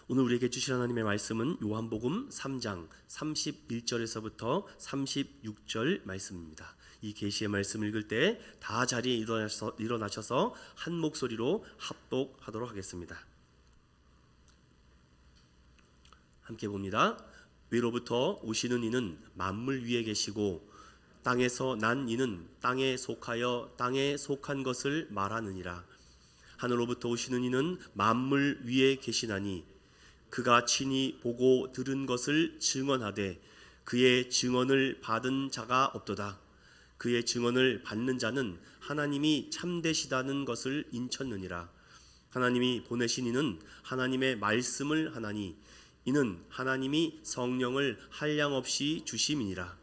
오늘 우리에게 주실 하나님의 말씀은 요한복음 3장 31절에서부터 36절 말씀입니다. 이 계시의 말씀 읽을 때 다 자리에 일어나셔서 한 목소리로 합독하도록 하겠습니다. 함께 봅니다. 위로부터 오시는 이는 만물 위에 계시고 땅에서 난 이는 땅에 속하여 땅에 속한 것을 말하느니라. 하늘로부터 오시는 이는 만물 위에 계시나니 그가 친히 보고 들은 것을 증언하되 그의 증언을 받은 자가 없도다. 그의 증언을 받는 자는 하나님이 참되시다는 것을 인쳤느니라. 하나님이 보내신 이는 하나님의 말씀을 하나니 이는 하나님이 성령을 한량없이 주심이니라.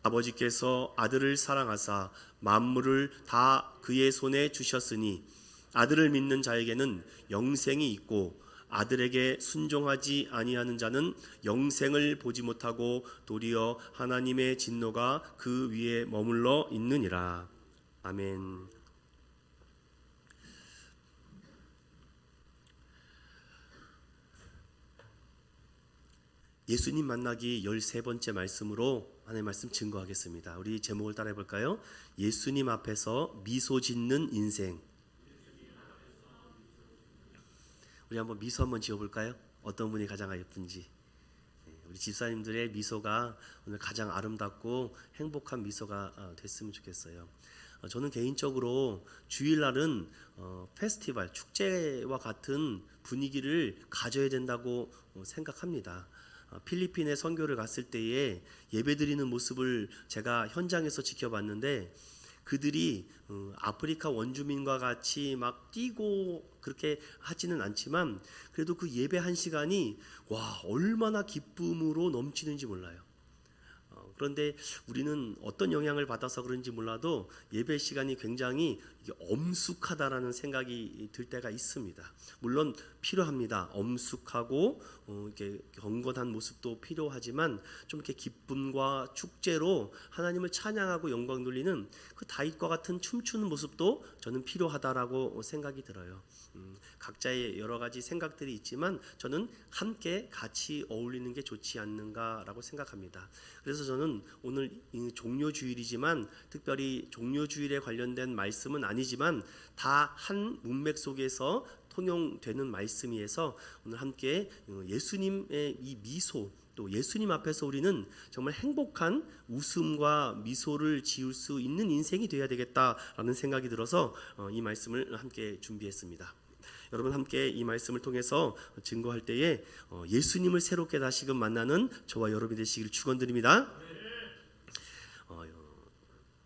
아버지께서 아들을 사랑하사 만물을 다 그의 손에 주셨으니 아들을 믿는 자에게는 영생이 있고 아들에게 순종하지 아니하는 자는 영생을 보지 못하고 도리어 하나님의 진노가 그 위에 머물러 있느니라. 아멘. 예수님 만나기 13번째 말씀으로 하나님의 말씀 증거하겠습니다. 우리 제목을 따라해 볼까요? 예수님 앞에서 미소 짓는 인생. 우리 한번 미소 한번 지어볼까요? 어떤 분이 가장 예쁜지. 우리 집사님들의 미소가 오늘 가장 아름답고 행복한 미소가 됐으면 좋겠어요. 저는 개인적으로 주일날은 페스티벌, 축제와 같은 분위기를 가져야 된다고 생각합니다. 필리핀에 선교를 갔을 때에 예배드리는 모습을 제가 현장에서 지켜봤는데 그들이 아프리카 원주민과 같이 막 뛰고 그렇게 하지는 않지만 그래도 그 예배 한 시간이 와 얼마나 기쁨으로 넘치는지 몰라요. 그런데 우리는 어떤 영향을 받아서 그런지 몰라도 예배 시간이 굉장히 엄숙하다라는 생각이 들 때가 있습니다. 물론 필요합니다. 엄숙하고 이렇게 경건한 모습도 필요하지만 좀 이렇게 기쁨과 축제로 하나님을 찬양하고 영광 돌리는 그 다윗과 같은 춤추는 모습도 저는 필요하다라고 생각이 들어요. 각자의 여러 가지 생각들이 있지만 저는 함께 같이 어울리는 게 좋지 않는가라고 생각합니다. 그래서 저는 오늘 종료주일이지만 특별히 종료주일에 관련된 말씀은 아니지만 다 한 문맥 속에서 통용되는 말씀이어서 오늘 함께 예수님의 이 미소 또 예수님 앞에서 우리는 정말 행복한 웃음과 미소를 지을 수 있는 인생이 되어야 되겠다라는 생각이 들어서 이 말씀을 함께 준비했습니다. 여러분 함께 이 말씀을 통해서 증거할 때에 예수님을 새롭게 다시금 만나는 저와 여러분이 되시기를 축원드립니다.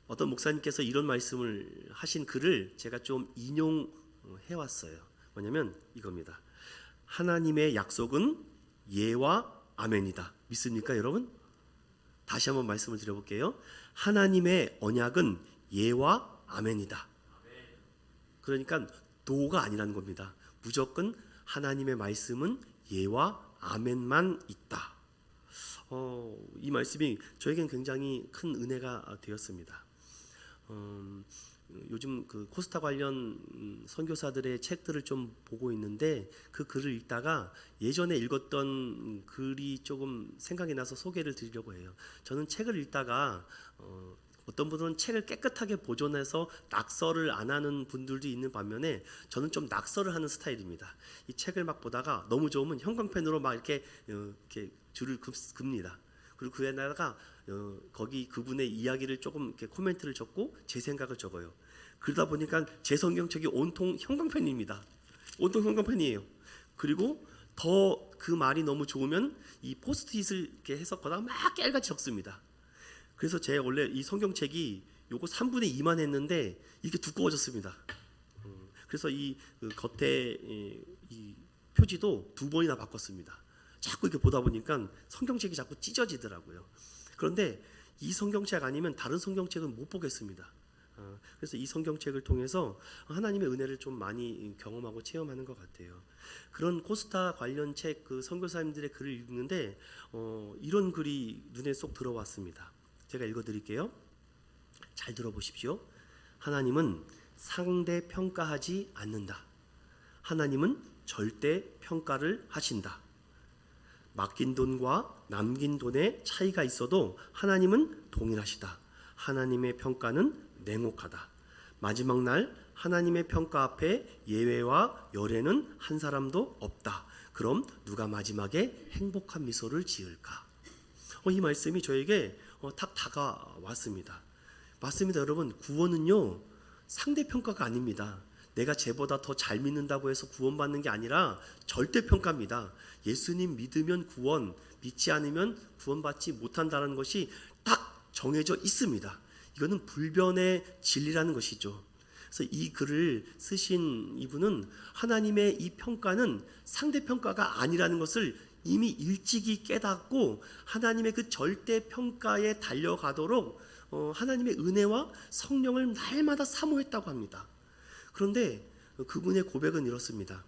어떤 목사님께서 이런 말씀을 하신 글을 제가 좀 인용해 왔어요. 뭐냐면 이겁니다. 하나님의 약속은 예와 아멘이다. 믿습니까 여러분? 다시 한번 말씀을 드려볼게요. 하나님의 언약은 예와 아멘이다. 그러니까 노가 아니라는 겁니다. 무조건 하나님의 말씀은 예와 아멘만 있다. 이 말씀이 저에겐 굉장히 큰 은혜가 되었습니다. 요즘 그 코스타 관련 선교사들의 책들을 좀 보고 있는데 그 글을 읽다가 예전에 읽었던 글이 조금 생각이 나서 소개를 드리려고 해요. 저는 책을 읽다가 어떤 분들은 책을 깨끗하게 보존해서 낙서를 안 하는 분들도 있는 반면에 저는 좀 낙서를 하는 스타일입니다. 이 책을 막 보다가 너무 좋으면 형광펜으로 막 이렇게 줄을 긋습니다. 그리고 그 안에다가 거기 그분의 이야기를 조금 이렇게 코멘트를 적고 제 생각을 적어요. 그러다 보니까 제 성경책이 온통 형광펜입니다. 온통 형광펜이에요. 그리고 더 그 말이 너무 좋으면 이 포스트잇을 이렇게 해서 거기다가 막 깨알같이 적습니다. 그래서 제 원래 이 성경책이 요거 3분의 2만 했는데 이게 두꺼워졌습니다. 그래서 이 겉에 이 표지도 2번이나 바꿨습니다. 자꾸 이렇게 보다 보니까 성경책이 자꾸 찢어지더라고요. 그런데 이 성경책 아니면 다른 성경책은 못 보겠습니다. 그래서 이 성경책을 통해서 하나님의 은혜를 좀 많이 경험하고 체험하는 것 같아요. 그런 코스타 관련 책 그 선교사님들의 글을 읽는데 이런 글이 눈에 쏙 들어왔습니다. 제가 읽어드릴게요. 잘 들어보십시오. 하나님은 상대 평가하지 않는다. 하나님은 절대 평가를 하신다. 맡긴 돈과 남긴 돈의 차이가 있어도 하나님은 동일하시다. 하나님의 평가는 냉혹하다. 마지막 날 하나님의 평가 앞에 예외와 열애는 한 사람도 없다. 그럼 누가 마지막에 행복한 미소를 지을까? 이 말씀이 저에게 탁 다가왔습니다. 맞습니다, 여러분. 구원은요, 상대평가가 아닙니다. 내가 쟤보다 더 잘 믿는다고 해서 구원받는 게 아니라 절대평가입니다. 예수님 믿으면 구원, 믿지 않으면 구원받지 못한다는 것이 딱 정해져 있습니다. 이거는 불변의 진리라는 것이죠. 그래서 이 글을 쓰신 이분은 하나님의 이 평가는 상대평가가 아니라는 것을 이미 일찍이 깨닫고 하나님의 그 절대평가에 달려가도록 하나님의 은혜와 성령을 날마다 사모했다고 합니다. 그런데 그분의 고백은 이렇습니다.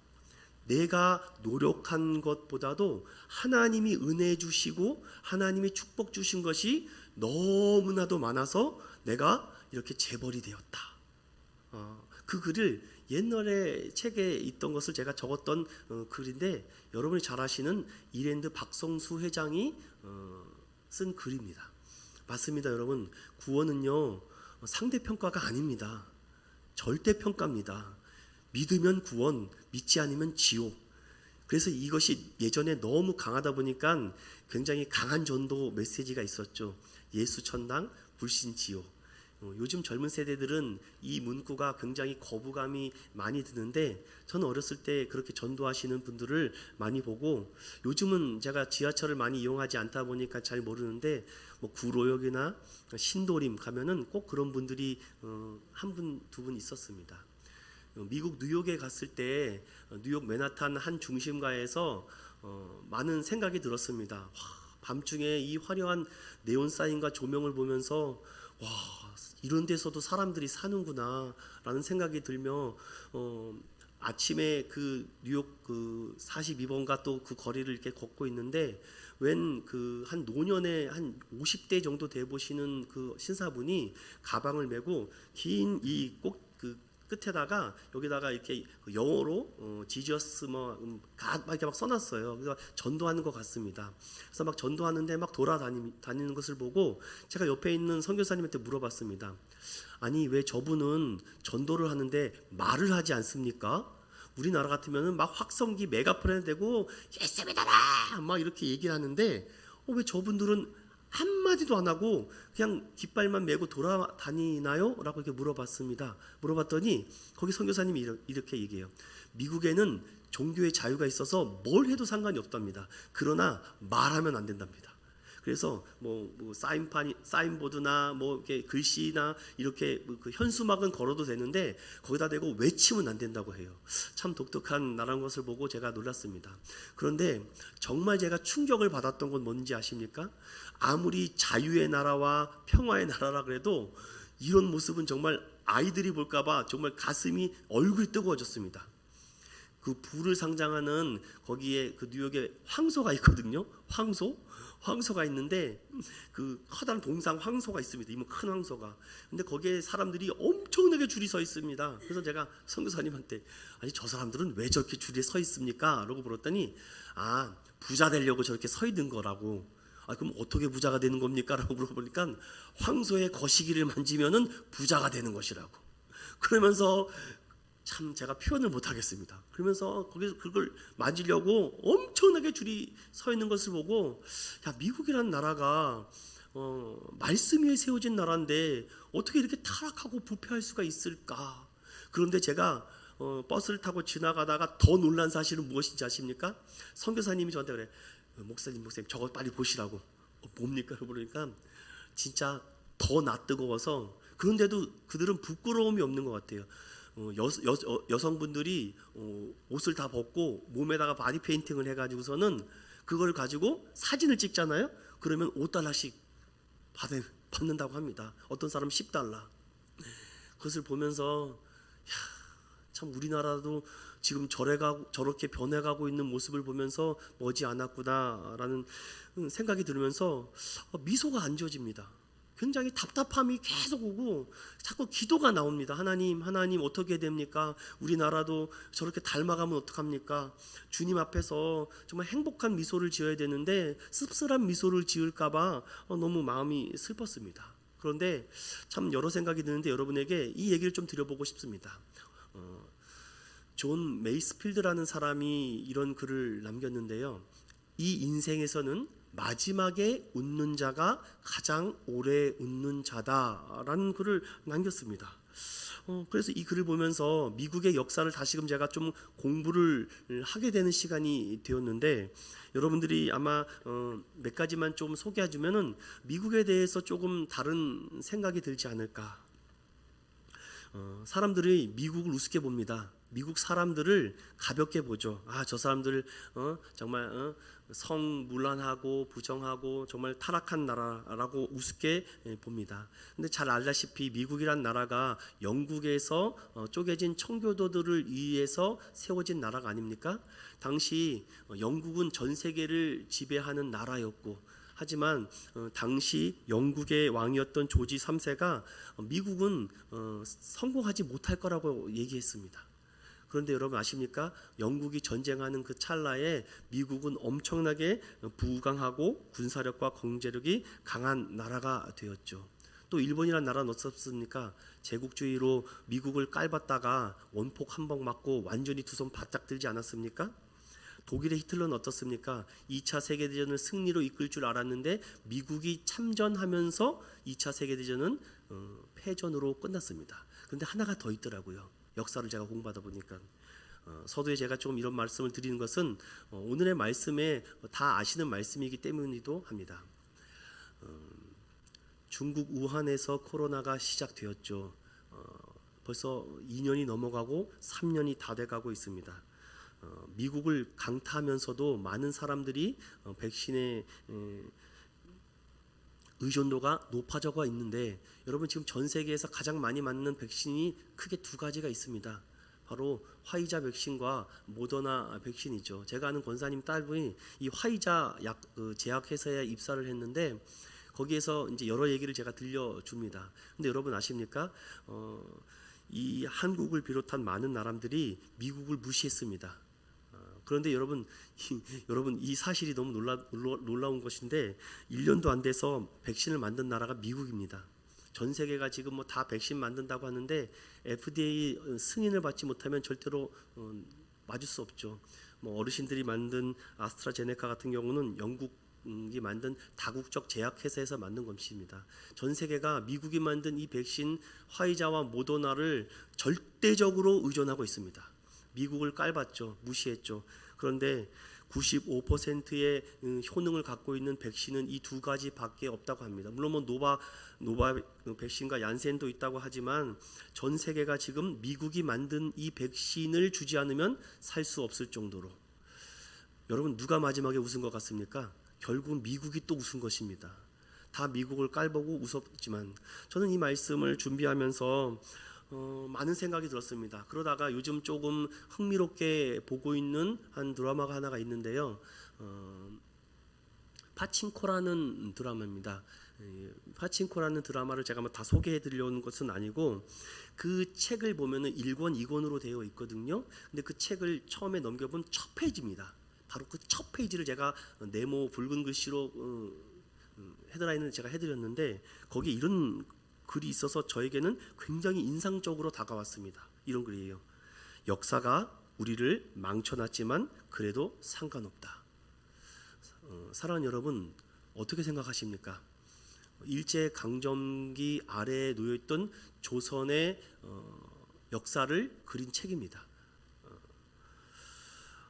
내가 노력한 것보다도 하나님이 은혜 주시고 하나님이 축복 주신 것이 너무나도 많아서 내가 이렇게 재벌이 되었다. 그 글을 옛날에 책에 있던 것을 제가 적었던 글인데 여러분이 잘 아시는 이랜드 박성수 회장이 쓴 글입니다. 맞습니다, 여러분. 구원은요, 상대평가가 아닙니다. 절대평가입니다. 믿으면 구원, 믿지 않으면 지옥. 그래서 이것이 예전에 너무 강하다 보니까 굉장히 강한 전도 메시지가 있었죠. 예수 천당, 불신 지옥. 요즘 젊은 세대들은 이 문구가 굉장히 거부감이 많이 드는데 저는 어렸을 때 그렇게 전도하시는 분들을 많이 보고, 요즘은 제가 지하철을 많이 이용하지 않다 보니까 잘 모르는데 뭐 구로역이나 신도림 가면은 꼭 그런 분들이 한 분, 두 분 있었습니다. 미국 뉴욕에 갔을 때 뉴욕 맨하탄 한 중심가에서 많은 생각이 들었습니다. 밤중에 이 화려한 네온 사인과 조명을 보면서 와, 이런 데서도 사람들이 사는구나 라는 생각이 들며 아침에 그 뉴욕 그 42번가 또 그 거리를 이렇게 걷고 있는데 웬 그 한 노년의 한 50대 정도 돼 보시는 그 신사분이 가방을 메고 긴 이 꼭 그 끝에다가 여기다가 이렇게 영어로 지저스 막 이렇게 막 써놨어요. 그래서 전도하는 것 같습니다. 그래서 막 전도하는데 막 돌아다니는 것을 보고 제가 옆에 있는 선교사님한테 물어봤습니다. 아니 왜 저분은 전도를 하는데 말을 하지 않습니까? 우리나라 같으면은 막 확성기 메가폰에 대고 예수 믿어라 막 이렇게 얘기를 하는데 왜 저분들은 한마디도 안 하고 그냥 깃발만 메고 돌아다니나요? 라고 이렇게 물어봤습니다. 물어봤더니 거기 선교사님이 이렇게 얘기해요. 미국에는 종교의 자유가 있어서 뭘 해도 상관이 없답니다. 그러나 말하면 안 된답니다. 그래서 뭐 사인보드나 뭐 이렇게 글씨나 이렇게 그 현수막은 걸어도 되는데 거기다 대고 외치면 안 된다고 해요. 참 독특한 나라는 것을 보고 제가 놀랐습니다. 그런데 정말 제가 충격을 받았던 건 뭔지 아십니까? 아무리 자유의 나라와 평화의 나라라 그래도 이런 모습은 정말 아이들이 볼까봐 정말 가슴이 얼굴이 뜨거워졌습니다. 그 부를 상징하는 거기에 그 뉴욕에 황소가 있거든요. 황소가 있는데 그 커다란 동상 황소가 있습니다. 이모 큰 황소가. 근데 거기에 사람들이 엄청나게 줄이 서 있습니다. 그래서 제가 선교사님한테 아니 저 사람들은 왜 저렇게 줄에 서 있습니까? 라고 물었더니 부자 되려고 저렇게 서 있는 거라고. 그럼 어떻게 부자가 되는 겁니까? 라고 물어보니까 황소의 거시기를 만지면은 부자가 되는 것이라고. 그러면서 참 제가 표현을 못 하겠습니다. 그러면서 거기서 그걸 만지려고 엄청나게 줄이 서 있는 것을 보고 야, 미국이라는 나라가 말씀 위에 세워진 나라인데 어떻게 이렇게 타락하고 부패할 수가 있을까? 그런데 제가 버스를 타고 지나가다가 더 놀란 사실은 무엇인지 아십니까? 선교사님이 저한테 그래. 목사님 저거 빨리 보시라고. 뭡니까? 그러니까 진짜 더 낯뜨거워서. 그런데도 그들은 부끄러움이 없는 것 같아요. 여성분들이 옷을 다 벗고 몸에다가 바디 페인팅을 해가지고서는 그걸 가지고 사진을 찍잖아요. 그러면 $5씩 받는다고 합니다. 어떤 사람은 $10. 그것을 보면서 참 우리나라도 지금 저렇게 변해가고 있는 모습을 보면서 머지않았구나라는 생각이 들면서 미소가 안 지어집니다. 굉장히 답답함이 계속 오고 자꾸 기도가 나옵니다. 하나님 어떻게 됩니까? 우리나라도 저렇게 닮아가면 어떡합니까? 주님 앞에서 정말 행복한 미소를 지어야 되는데 씁쓸한 미소를 지을까 봐 너무 마음이 슬펐습니다. 그런데 참 여러 생각이 드는데 여러분에게 이 얘기를 좀 드려보고 싶습니다. 존 메이스필드라는 사람이 이런 글을 남겼는데요. 이 인생에서는 마지막에 웃는 자가 가장 오래 웃는 자다라는 글을 남겼습니다. 그래서 이 글을 보면서 미국의 역사를 다시금 제가 좀 공부를 하게 되는 시간이 되었는데 여러분들이 아마 몇 가지만 좀 소개해주면은 미국에 대해서 조금 다른 생각이 들지 않을까. 사람들이 미국을 우습게 봅니다. 미국 사람들을 가볍게 보죠. 저 사람들 정말 성문란하고 부정하고 정말 타락한 나라라고 우습게 봅니다. 근데 잘 알다시피 미국이란 나라가 영국에서 쪼개진 청교도들을 위해서 세워진 나라가 아닙니까? 당시 영국은 전 세계를 지배하는 나라였고 하지만 당시 영국의 왕이었던 조지 3세가 미국은 성공하지 못할 거라고 얘기했습니다. 그런데 여러분 아십니까? 영국이 전쟁하는 그 찰나에 미국은 엄청나게 부강하고 군사력과 경제력이 강한 나라가 되었죠. 또 일본이라는 나라는 어떻습니까? 제국주의로 미국을 깔봤다가 원폭 한 방 맞고 완전히 두 손 바짝 들지 않았습니까? 독일의 히틀러는 어떻습니까? 2차 세계대전을 승리로 이끌 줄 알았는데 미국이 참전하면서 2차 세계대전은 패전으로 끝났습니다. 그런데 하나가 더 있더라고요. 역사를 제가 공부하다 보니까 서두에 제가 좀 이런 말씀을 드리는 것은 오늘의 말씀에 다 아시는 말씀이기 때문이기도 합니다. 중국 우한에서 코로나가 시작되었죠. 벌써 2년이 넘어가고 3년이 다 돼가고 있습니다. 미국을 강타하면서도 많은 사람들이 백신에 의존도가 높아져가 있는데 여러분 지금 전 세계에서 가장 많이 맞는 백신이 크게 두 가지가 있습니다. 바로 화이자 백신과 모더나 백신이죠. 제가 아는 권사님 딸분이 이 화이자 제약회사에 입사를 했는데 거기에서 이제 여러 얘기를 제가 들려줍니다. 근데 여러분 아십니까? 이 한국을 비롯한 많은 나라들이 미국을 무시했습니다. 그런데 여러분 이 사실이 너무 놀라운 것인데 1년도 안 돼서 백신을 만든 나라가 미국입니다. 전 세계가 지금 뭐 다 백신 만든다고 하는데 FDA 승인을 받지 못하면 절대로 맞을 수 없죠. 뭐 어르신들이 만든 아스트라제네카 같은 경우는 영국이 만든 다국적 제약회사에서 만든 것입니다. 전 세계가 미국이 만든 이 백신 화이자와 모더나를 절대적으로 의존하고 있습니다. 미국을 깔봤죠. 무시했죠. 그런데 95%의 효능을 갖고 있는 백신은 이 두 가지밖에 없다고 합니다. 물론 뭐 노바 백신과 얀센도 있다고 하지만 전 세계가 지금 미국이 만든 이 백신을 주지 않으면 살 수 없을 정도로. 여러분 누가 마지막에 웃은 것 같습니까? 결국은 미국이 또 웃은 것입니다. 다 미국을 깔보고 웃었지만 저는 이 말씀을 준비하면서 많은 생각이 들었습니다. 그러다가 요즘 조금 흥미롭게 보고 있는 한 드라마가 하나가 있는데요. 파친코라는 드라마입니다. 파친코라는 드라마를 제가 뭐 다 소개해 드리려는 것은 아니고 그 책을 보면은 1권, 2권으로 되어 있거든요. 근데 그 책을 처음에 넘겨본 첫 페이지입니다. 바로 그 첫 페이지를 제가 네모 붉은 글씨로 헤드라인을 제가 해드렸는데 거기에 이런 글이 있어서 저에게는 굉장히 인상적으로 다가왔습니다. 이런 글이에요. 역사가 우리를 망쳐놨지만 그래도 상관없다. 사랑하는 여러분 어떻게 생각하십니까? 일제강점기 아래에 놓여있던 조선의 역사를 그린 책입니다.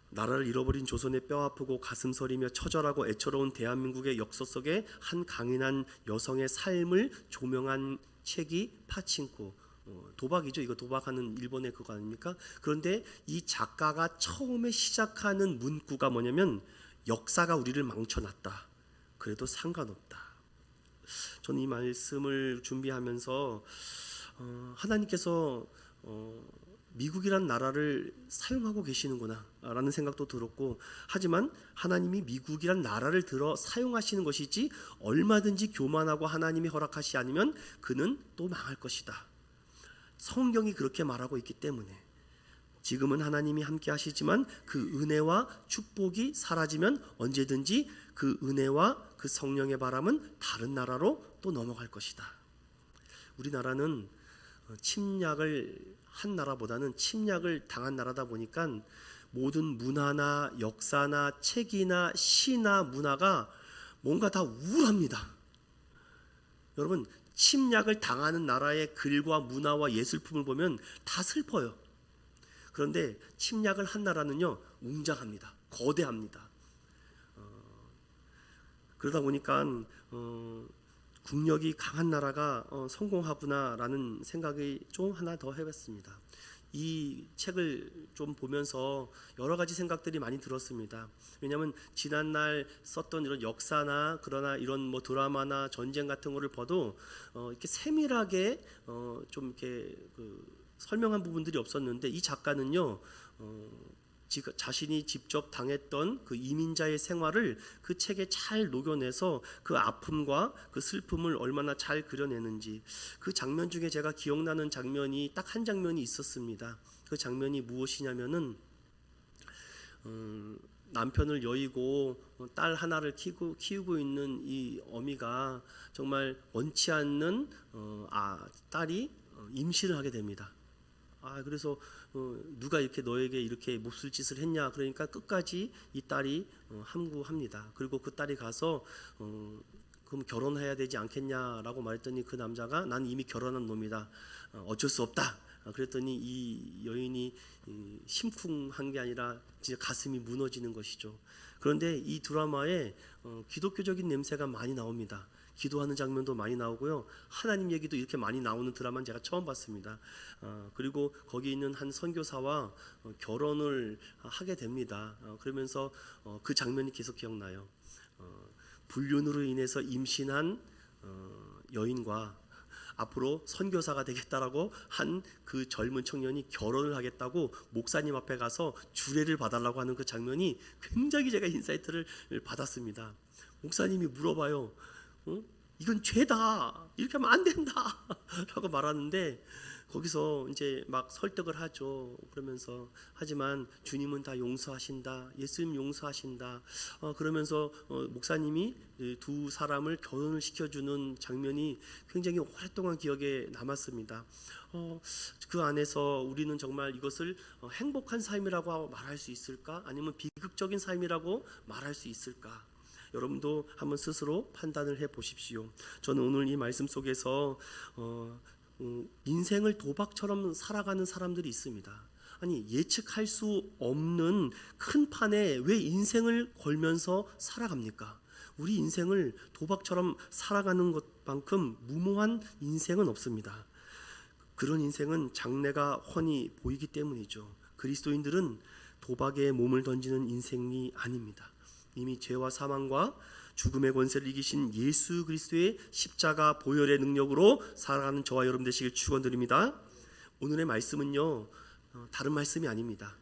나라를 잃어버린 조선의 뼈아프고 가슴서리며 처절하고 애처로운 대한민국의 역사 속에 한 강인한 여성의 삶을 조명한 책이 파친코. 도박이죠. 이거 도박하는 일본의 그거 아닙니까? 그런데 이 작가가 처음에 시작하는 문구가 뭐냐면 역사가 우리를 망쳐놨다. 그래도 상관없다. 저는 이 말씀을 준비하면서 하나님께서 미국이란 나라를 사용하고 계시는구나 라는 생각도 들었고, 하지만 하나님이 미국이란 나라를 들어 사용하시는 것이지 얼마든지 교만하고 하나님이 허락하시 않으면 그는 또 망할 것이다. 성경이 그렇게 말하고 있기 때문에 지금은 하나님이 함께 하시지만 그 은혜와 축복이 사라지면 언제든지 그 은혜와 그 성령의 바람은 다른 나라로 또 넘어갈 것이다. 우리나라는 침략을 한 나라보다는 침략을 당한 나라다 보니까 모든 문화나 역사나 책이나 시나 문화가 뭔가 다 우울합니다. 여러분, 침략을 당하는 나라의 글과 문화와 예술품을 보면 다 슬퍼요. 그런데 침략을 한 나라는요, 웅장합니다. 거대합니다. 그러다 보니까 국력이 강한 나라가 성공하구나라는 생각이 좀 하나 더 해봤습니다. 이 책을 좀 보면서 여러 가지 생각들이 많이 들었습니다. 왜냐하면 지난날 썼던 이런 역사나 그러나 이런 뭐 드라마나 전쟁 같은 거를 봐도 이렇게 세밀하게 좀 이렇게 설명한 부분들이 없었는데, 이 작가는요 자신이 직접 당했던 그 이민자의 생활을 그 책에 잘 녹여내서 그 아픔과 그 슬픔을 얼마나 잘 그려내는지, 그 장면 중에 제가 기억나는 장면이 딱 한 장면이 있었습니다. 그 장면이 무엇이냐면은 남편을 여의고 딸 하나를 키우고 있는 이 어미가 정말 원치 않는 딸이 임신을 하게 됩니다. 그래서 누가 이렇게 너에게 이렇게 몹쓸 짓을 했냐, 그러니까 끝까지 이 딸이 함구합니다. 그리고 그 딸이 가서 그럼 결혼해야 되지 않겠냐라고 말했더니 그 남자가 난 이미 결혼한 놈이다, 어쩔 수 없다. 그랬더니 이 여인이 심쿵한 게 아니라 진짜 가슴이 무너지는 것이죠. 그런데 이 드라마에 기독교적인 냄새가 많이 나옵니다. 기도하는 장면도 많이 나오고요. 하나님 얘기도 이렇게 많이 나오는 드라마는 제가 처음 봤습니다. 그리고 거기 있는 한 선교사와 결혼을 하게 됩니다. 그러면서 그 장면이 계속 기억나요. 불륜으로 인해서 임신한 여인과 앞으로 선교사가 되겠다라고 한 그 젊은 청년이 결혼을 하겠다고 목사님 앞에 가서 주례를 봐달라고 하는 그 장면이 굉장히 제가 인사이트를 받았습니다. 목사님이 물어봐요. 이건 죄다, 이렇게 하면 안 된다 라고 말하는데, 거기서 이제 막 설득을 하죠. 그러면서 하지만 주님은 다 용서하신다, 예수님 용서하신다. 그러면서 목사님이 두 사람을 결혼을 시켜주는 장면이 굉장히 오랫동안 기억에 남았습니다. 그 안에서 우리는 정말 이것을 행복한 삶이라고 말할 수 있을까, 아니면 비극적인 삶이라고 말할 수 있을까? 여러분도 한번 스스로 판단을 해 보십시오. 저는 오늘 이 말씀 속에서 인생을 도박처럼 살아가는 사람들이 있습니다. 아니, 예측할 수 없는 큰 판에 왜 인생을 걸면서 살아갑니까? 우리 인생을 도박처럼 살아가는 것만큼 무모한 인생은 없습니다. 그런 인생은 장래가 훤히 보이기 때문이죠. 그리스도인들은 도박에 몸을 던지는 인생이 아닙니다. 이미 죄와 사망과 죽음의 권세를 이기신 예수 그리스도의 십자가 보혈의 능력으로 살아가는 저와 여러분 되시길 축원드립니다. 오늘의 말씀은요, 다른 말씀이 아닙니다.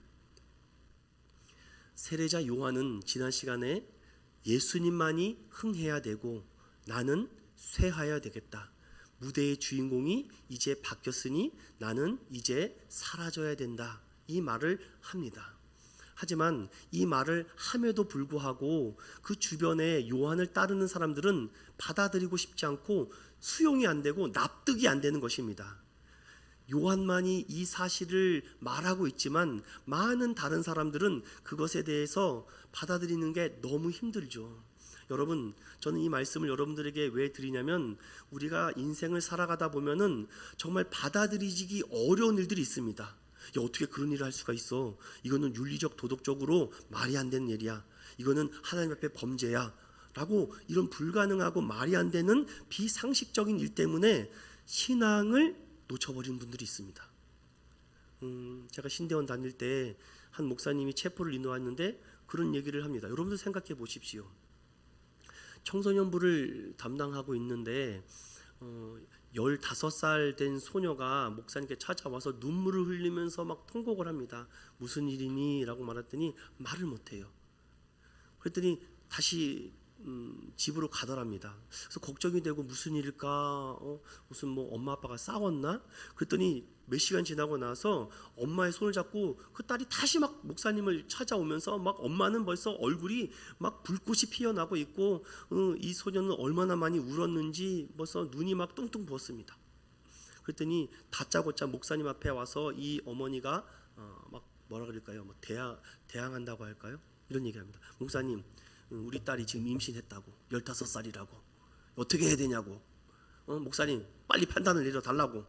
세례자 요한은 지난 시간에 예수님만이 흥해야 되고 나는 쇠하여야 되겠다, 무대의 주인공이 이제 바뀌었으니 나는 이제 사라져야 된다, 이 말을 합니다. 하지만 이 말을 함에도 불구하고 그 주변에 요한을 따르는 사람들은 받아들이고 싶지 않고 수용이 안 되고 납득이 안 되는 것입니다. 요한만이 이 사실을 말하고 있지만 많은 다른 사람들은 그것에 대해서 받아들이는 게 너무 힘들죠. 여러분, 저는 이 말씀을 여러분들에게 왜 드리냐면, 우리가 인생을 살아가다 보면은 정말 받아들이기 어려운 일들이 있습니다. 어떻게 그런 일을 할 수가 있어? 이거는 윤리적 도덕적으로 말이 안 되는 일이야. 이거는 하나님 앞에 범죄야 라고, 이런 불가능하고 말이 안 되는 비상식적인 일 때문에 신앙을 놓쳐버리는 분들이 있습니다. 제가 신대원 다닐 때 한 목사님이 체포를 인도했는데 그런 얘기를 합니다. 여러분들 생각해 보십시오. 청소년부를 담당하고 있는데 15살 된 소녀가 목사님께 찾아와서 눈물을 흘리면서 막 통곡을 합니다. 무슨 일이니? 라고 말했더니 말을 못해요. 그랬더니 다시 집으로 가더랍니다. 그래서 걱정이 되고 무슨 일일까? 무슨 뭐 엄마 아빠가 싸웠나? 그랬더니 몇 시간 지나고 나서 엄마의 손을 잡고 그 딸이 다시 막 목사님을 찾아오면서 막 엄마는 벌써 얼굴이 막 불꽃이 피어나고 있고 이 소녀는 얼마나 많이 울었는지 벌써 눈이 막 뚱뚱 부었습니다. 그랬더니 다짜고짜 목사님 앞에 와서 이 어머니가 막 뭐라 그럴까요? 뭐 대항한다고 할까요? 이런 얘기합니다. 목사님, 우리 딸이 지금 임신했다고, 15살이라고 어떻게 해야 되냐고, 목사님 빨리 판단을 내려달라고.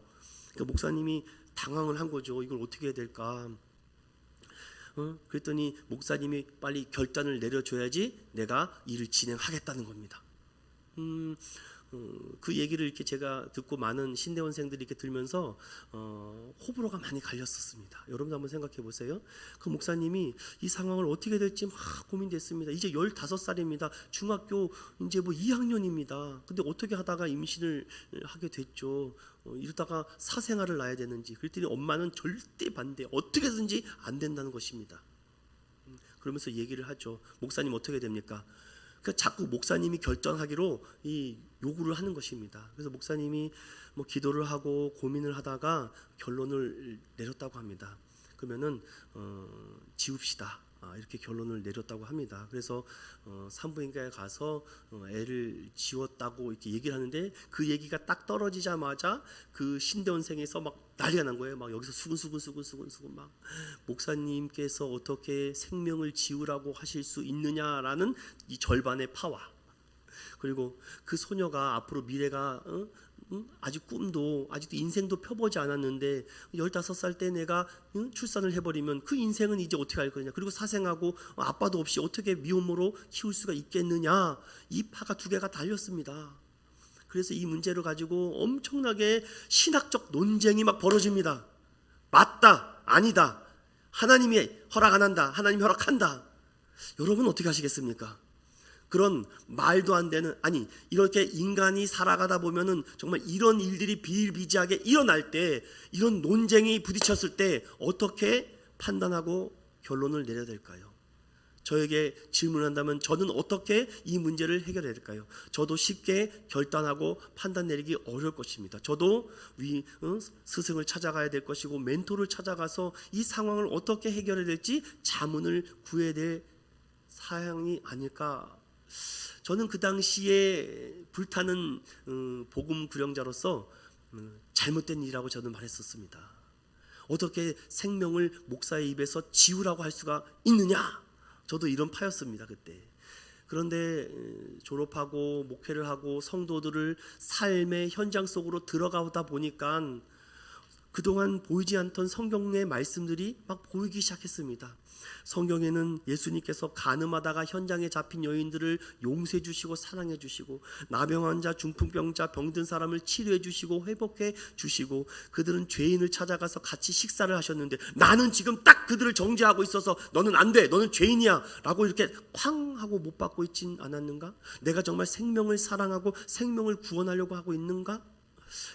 그러니까 목사님이 당황을 한 거죠. 이걸 어떻게 해야 될까? 그랬더니 목사님이 빨리 결단을 내려줘야지 내가 일을 진행하겠다는 겁니다. 그 얘기를 이렇게 제가 듣고 많은 신대원생들이 이렇게 들면서 호불호가 많이 갈렸었습니다. 여러분도 한번 생각해 보세요. 그 목사님이 이 상황을 어떻게 될지 막 고민됐습니다. 이제 15살입니다. 중학교 이제 뭐 2학년입니다. 근데 어떻게 하다가 임신을 하게 됐죠. 이러다가 사생아를 낳아야 되는지. 그랬더니 엄마는 절대 반대. 어떻게든지 안 된다는 것입니다. 그러면서 얘기를 하죠. 목사님 어떻게 됩니까? 그러니까 자꾸 목사님이 결정하기로 이 요구를 하는 것입니다. 그래서 목사님이 뭐 기도를 하고 고민을 하다가 결론을 내렸다고 합니다. 그러면은 지웁시다. 이렇게 결론을 내렸다고 합니다. 그래서 산부인과에 가서 애를 지웠다고 이렇게 얘기를 하는데 그 얘기가 딱 떨어지자마자 그 신대원생에서 막 난리가 난 거예요. 막 여기서 수근수근 막 목사님께서 어떻게 생명을 지우라고 하실 수 있느냐라는 이 절반의 파와, 그리고 그 소녀가 앞으로 미래가 아직 꿈도 아직도 인생도 펴보지 않았는데 15살 때 내가 출산을 해버리면 그 인생은 이제 어떻게 할 거냐, 그리고 사생하고 아빠도 없이 어떻게 미혼모로 키울 수가 있겠느냐, 이 파가 두 개가 달렸습니다. 그래서 이 문제를 가지고 엄청나게 신학적 논쟁이 막 벌어집니다. 맞다, 아니다, 하나님이 허락 안 한다, 하나님이 허락한다. 여러분 어떻게 하시겠습니까? 그런 말도 안 되는, 아니 이렇게 인간이 살아가다 보면은 정말 이런 일들이 비일비재하게 일어날 때, 이런 논쟁이 부딪혔을 때 어떻게 판단하고 결론을 내려야 될까요? 저에게 질문한다면 저는 어떻게 이 문제를 해결해야 될까요? 저도 쉽게 결단하고 판단 내리기 어려울 것입니다. 저도 스승을 찾아가야 될 것이고 멘토를 찾아가서 이 상황을 어떻게 해결해야 될지 자문을 구해야 될 사항이 아닐까. 저는 그 당시에 불타는 복음 구령자로서 잘못된 일이라고 저는 말했었습니다. 어떻게 생명을 목사의 입에서 지우라고 할 수가 있느냐? 저도 이런 파였습니다 그때. 그런데 졸업하고 목회를 하고 성도들을 삶의 현장 속으로 들어가다 보니까 그동안 보이지 않던 성경의 말씀들이 막 보이기 시작했습니다. 성경에는 예수님께서 간음하다가 현장에 잡힌 여인들을 용서해 주시고 사랑해 주시고, 나병 환자, 중풍병자, 병든 사람을 치료해 주시고 회복해 주시고, 그들은 죄인을 찾아가서 같이 식사를 하셨는데 나는 지금 딱 그들을 정죄하고 있어서 너는 안 돼, 너는 죄인이야 라고 이렇게 쾅 하고 못 받고 있진 않았는가? 내가 정말 생명을 사랑하고 생명을 구원하려고 하고 있는가?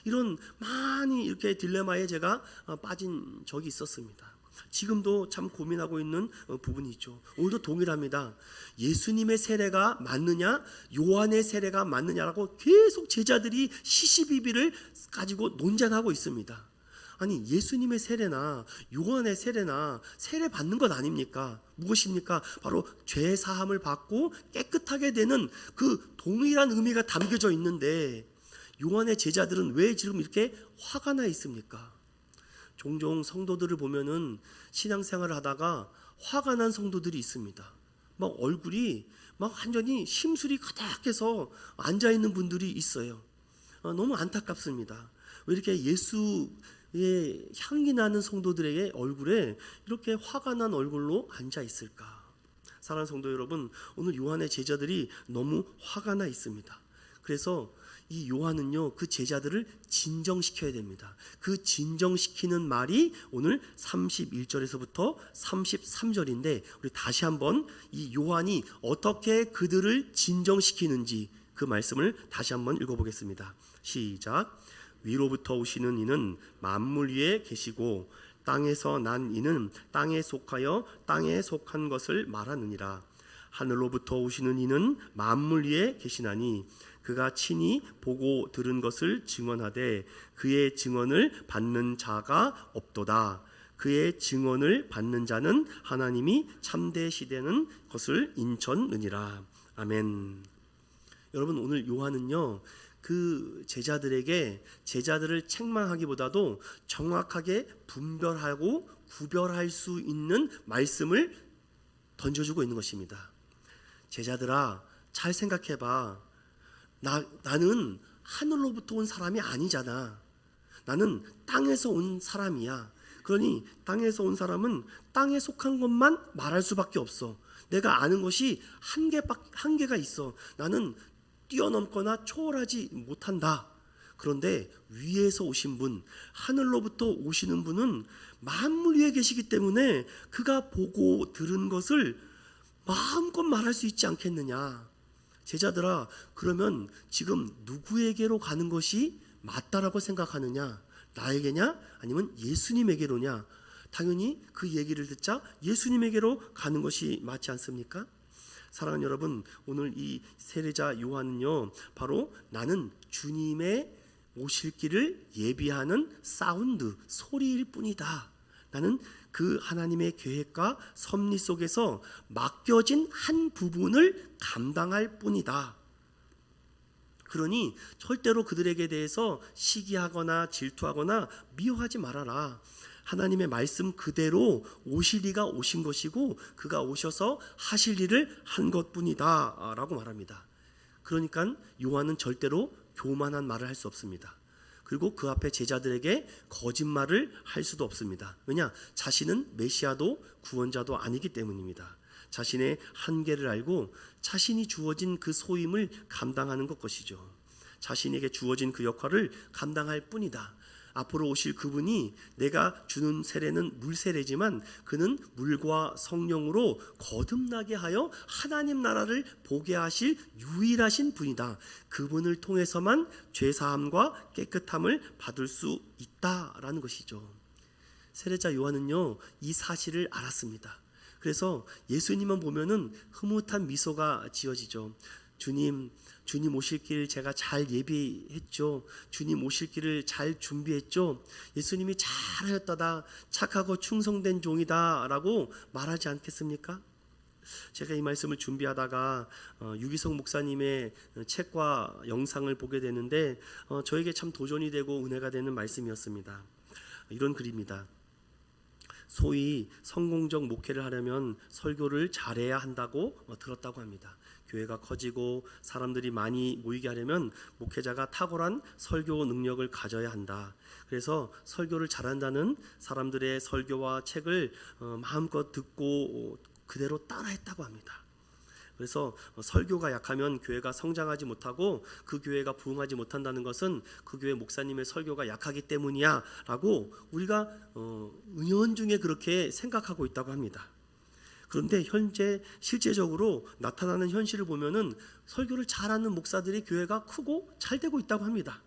이런 많이 이렇게 딜레마에 제가 빠진 적이 있었습니다. 지금도 참 고민하고 있는 부분이 있죠. 오늘도 동일합니다. 예수님의 세례가 맞느냐, 요한의 세례가 맞느냐라고 계속 제자들이 시시비비를 가지고 논쟁하고 있습니다. 아니 예수님의 세례나 요한의 세례나 세례 받는 것 아닙니까? 무엇입니까? 바로 죄 사함을 받고 깨끗하게 되는 그 동일한 의미가 담겨져 있는데, 요한의 제자들은 왜 지금 이렇게 화가 나 있습니까? 종종 성도들을 보면은 신앙생활을 하다가 화가 난 성도들이 있습니다. 막 얼굴이 막 완전히 심술이 가득해서 앉아 있는 분들이 있어요. 너무 안타깝습니다. 왜 이렇게 예수의 향기 나는 성도들에게 얼굴에 이렇게 화가 난 얼굴로 앉아 있을까? 사랑하는 성도 여러분, 오늘 요한의 제자들이 너무 화가 나 있습니다. 그래서 이 요한은요, 그 제자들을 진정시켜야 됩니다. 그 진정시키는 말이 오늘 31절에서부터 33절인데, 우리 다시 한번 이 요한이 어떻게 그들을 진정시키는지 그 말씀을 다시 한번 읽어보겠습니다. 시작. 위로부터 오시는 이는 만물 위에 계시고 땅에서 난 이는 땅에 속하여 땅에 속한 것을 말하느니라. 하늘로부터 오시는 이는 만물 위에 계시나니 그가 친히 보고 들은 것을 증언하되 그의 증언을 받는 자가 없도다. 그의 증언을 받는 자는 하나님이 참되시되는 것을 인천느니라. 아멘. 여러분, 오늘 요한은요 그 제자들에게 제자들을 책망하기보다도 정확하게 분별하고 구별할 수 있는 말씀을 던져주고 있는 것입니다. 제자들아, 잘 생각해봐. 나는 하늘로부터 온 사람이 아니잖아. 나는 땅에서 온 사람이야. 그러니 땅에서 온 사람은 땅에 속한 것만 말할 수밖에 없어. 내가 아는 것이 한계가 있어. 나는 뛰어넘거나 초월하지 못한다. 그런데 위에서 오신 분, 하늘로부터 오시는 분은 만물 위에 계시기 때문에 그가 보고 들은 것을 마음껏 말할 수 있지 않겠느냐. 제자들아, 그러면 지금 누구에게로 가는 것이 맞다라고 생각하느냐? 나에게냐? 아니면 예수님에게로냐? 당연히 그 얘기를 듣자 예수님에게로 가는 것이 맞지 않습니까? 사랑하는 여러분, 오늘 이 세례자 요한은요 바로 나는 주님의 오실 길을 예비하는 사운드, 소리일 뿐이다. 나는 그 하나님의 계획과 섭리 속에서 맡겨진 한 부분을 감당할 뿐이다. 그러니 절대로 그들에게 대해서 시기하거나 질투하거나 미워하지 말아라. 하나님의 말씀 그대로 오실 이가 오신 것이고 그가 오셔서 하실 일을 한 것뿐이다 라고 말합니다. 그러니까 요한은 절대로 교만한 말을 할 수 없습니다. 그리고 그 앞에 제자들에게 거짓말을 할 수도 없습니다. 왜냐? 자신은 메시아도 구원자도 아니기 때문입니다. 자신의 한계를 알고 자신이 주어진 그 소임을 감당하는 것이죠. 자신에게 주어진 그 역할을 감당할 뿐이다. 앞으로 오실 그분이 내가 주는 세례는 물세례지만 그는 물과 성령으로 거듭나게 하여 하나님 나라를 보게 하실 유일하신 분이다. 그분을 통해서만 죄사함과 깨끗함을 받을 수 있다라는 것이죠. 세례자 요한은요 이 사실을 알았습니다. 그래서 예수님만 보면은 흐뭇한 미소가 지어지죠. 주님 오실 길 제가 잘 예비했죠. 주님 오실 길을 잘 준비했죠. 예수님이 잘하였다다. 착하고 충성된 종이다 라고 말하지 않겠습니까? 제가 이 말씀을 준비하다가 유기성 목사님의 책과 영상을 보게 되는데 저에게 참 도전이 되고 은혜가 되는 말씀이었습니다. 이런 글입니다. 소위 성공적 목회를 하려면 설교를 잘해야 한다고 들었다고 합니다. 교회가 커지고 사람들이 많이 모이게 하려면 목회자가 탁월한 설교 능력을 가져야 한다. 그래서 설교를 잘한다는 사람들의 설교와 책을 마음껏 듣고 그대로 따라했다고 합니다. 그래서 설교가 약하면 교회가 성장하지 못하고 그 교회가 부흥하지 못한다는 것은 그 교회 목사님의 설교가 약하기 때문이야 라고 우리가 은연중에 그렇게 생각하고 있다고 합니다. 그런데 현재 실제적으로 나타나는 현실을 보면은 설교를 잘하는 목사들이 교회가 크고 잘 되고 있다고 합니다.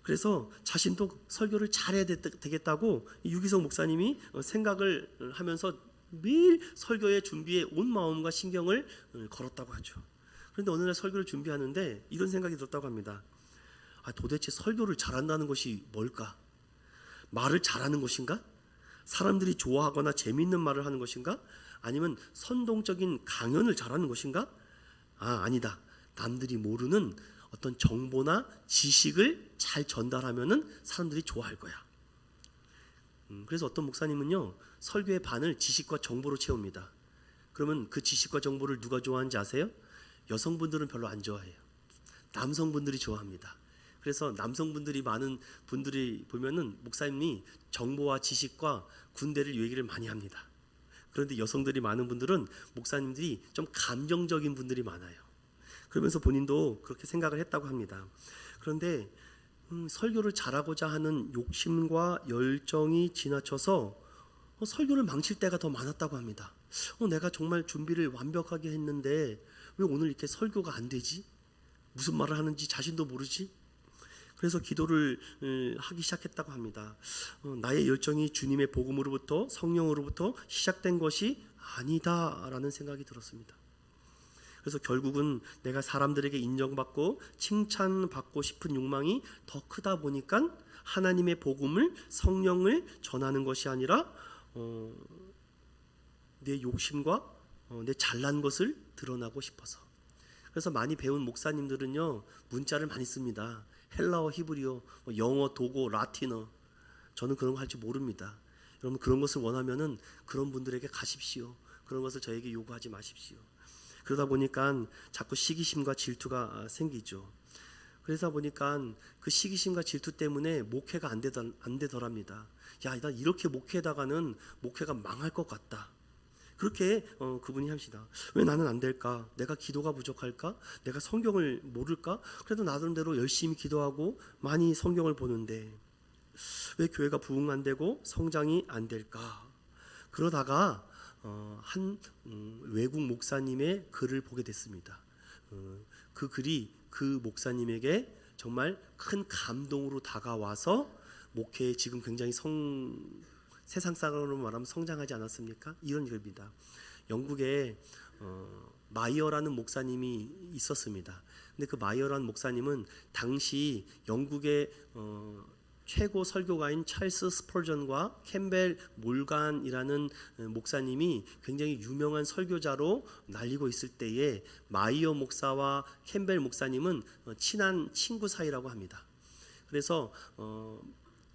그래서 자신도 설교를 잘해야 되겠다고 유기성 목사님이 생각을 하면서 매일 설교의 준비에 온 마음과 신경을 걸었다고 하죠. 그런데 어느 날 설교를 준비하는데 이런 생각이 들었다고 합니다. 도대체 설교를 잘한다는 것이 뭘까? 말을 잘하는 것인가? 사람들이 좋아하거나 재미있는 말을 하는 것인가? 아니면 선동적인 강연을 잘하는 것인가? 아니다. 남들이 모르는 어떤 정보나 지식을 잘 전달하면은 사람들이 좋아할 거야. 그래서 어떤 목사님은요 설교의 반을 지식과 정보로 채웁니다. 그러면 그 지식과 정보를 누가 좋아하는지 아세요? 여성분들은 별로 안 좋아해요. 남성분들이 좋아합니다. 그래서 남성분들이 많은 분들이 보면은 목사님이 정보와 지식과 군대를 얘기를 많이 합니다. 그런데 여성들이 많은 분들은 목사님들이 좀 감정적인 분들이 많아요. 그러면서 본인도 그렇게 생각을 했다고 합니다. 그런데 설교를 잘하고자 하는 욕심과 열정이 지나쳐서 설교를 망칠 때가 더 많았다고 합니다. 내가 정말 준비를 완벽하게 했는데 왜 오늘 이렇게 설교가 안 되지? 무슨 말을 하는지 자신도 모르지? 그래서 기도를 하기 시작했다고 합니다. 나의 열정이 주님의 복음으로부터 성령으로부터 시작된 것이 아니다라는 생각이 들었습니다. 그래서 결국은 내가 사람들에게 인정받고 칭찬받고 싶은 욕망이 더 크다 보니까 하나님의 복음을 성령을 전하는 것이 아니라 내 욕심과 내 잘난 것을 드러나고 싶어서. 그래서 많이 배운 목사님들은요 문자를 많이 씁니다. 헬라어, 히브리어, 영어, 독어, 라틴어. 저는 그런 거 할 줄 모릅니다. 여러분 그런 것을 원하면은 그런 분들에게 가십시오. 그런 것을 저에게 요구하지 마십시오. 그러다 보니까 자꾸 시기심과 질투가 생기죠. 그러다 보니까 그 시기심과 질투 때문에 목회가 안 되더랍니다. 야, 나 이렇게 목회에다가는 목회가 망할 것 같다. 그렇게 그분이 합시다. 왜 나는 안 될까? 내가 기도가 부족할까? 내가 성경을 모를까? 그래도 나름대로 열심히 기도하고 많이 성경을 보는데 왜 교회가 부흥 안 되고 성장이 안 될까? 그러다가 한 외국 목사님의 글을 보게 됐습니다. 그 글이 그 목사님에게 정말 큰 감동으로 다가와서 목회에 지금 굉장히 세상 사람으로 말하면 성장하지 않았습니까? 이런 글입니다. 영국에 마이어라는 목사님이 있었습니다. 근데 그 마이어라는 목사님은 당시 영국의 최고 설교가인 찰스 스펄전과 캠벨 몰간이라는 목사님이 굉장히 유명한 설교자로 날리고 있을 때에 마이어 목사와 캠벨 목사님은 친한 친구 사이라고 합니다. 그래서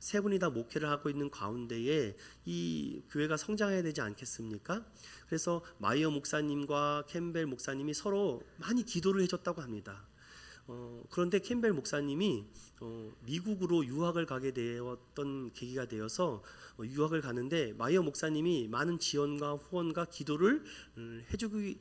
세 분이 다 목회를 하고 있는 가운데에 이 교회가 성장해야 되지 않겠습니까? 그래서 마이어 목사님과 캠벨 목사님이 서로 많이 기도를 해줬다고 합니다. 그런데 캠벨 목사님이 미국으로 유학을 가게 되었던 계기가 되어서 유학을 가는데 마이어 목사님이 많은 지원과 후원과 기도를 해주게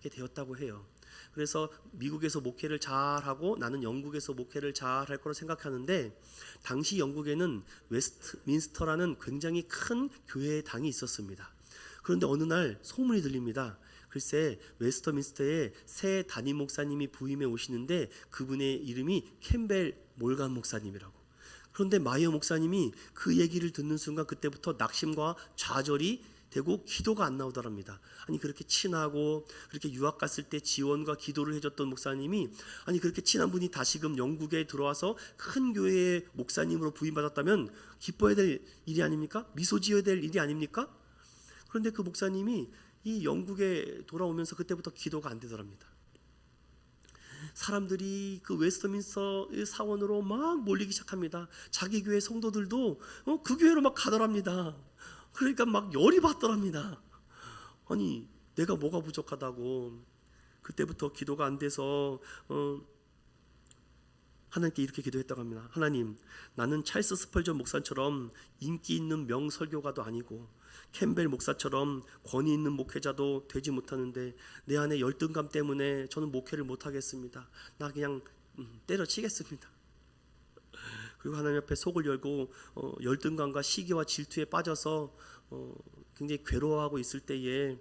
되었다고 해요. 그래서 미국에서 목회를 잘하고 나는 영국에서 목회를 잘할 거로 생각하는데 당시 영국에는 웨스트민스터라는 굉장히 큰 교회의 당이 있었습니다. 그런데 어느 날 소문이 들립니다. 글쎄 웨스터민스터에 새 담임 목사님이 부임해 오시는데 그분의 이름이 캠벨 몰간 목사님이라고. 그런데 마이어 목사님이 그 얘기를 듣는 순간 그때부터 낙심과 좌절이 되고 기도가 안 나오더랍니다. 아니 그렇게 친하고 그렇게 유학 갔을 때 지원과 기도를 해줬던 목사님이 아니 그렇게 친한 분이 다시금 영국에 들어와서 큰 교회의 목사님으로 부임받았다면 기뻐해야 될 일이 아닙니까? 미소 지어야 될 일이 아닙니까? 그런데 그 목사님이 이 영국에 돌아오면서 그때부터 기도가 안 되더랍니다. 사람들이 그 웨스트민스터 사원으로 막 몰리기 시작합니다. 자기 교회 성도들도 그 교회로 막 가더랍니다. 그러니까 막 열이 받더랍니다. 아니 내가 뭐가 부족하다고. 그때부터 기도가 안 돼서 하나님께 이렇게 기도했다고 합니다. 하나님, 나는 찰스 스펄전 목사처럼 인기 있는 명설교가도 아니고 캠벨 목사처럼 권위 있는 목회자도 되지 못하는데 내 안에 열등감 때문에 저는 목회를 못하겠습니다. 나 그냥 때려치겠습니다. 그리고 하나님 앞에 속을 열고 열등감과 시기와 질투에 빠져서 굉장히 괴로워하고 있을 때에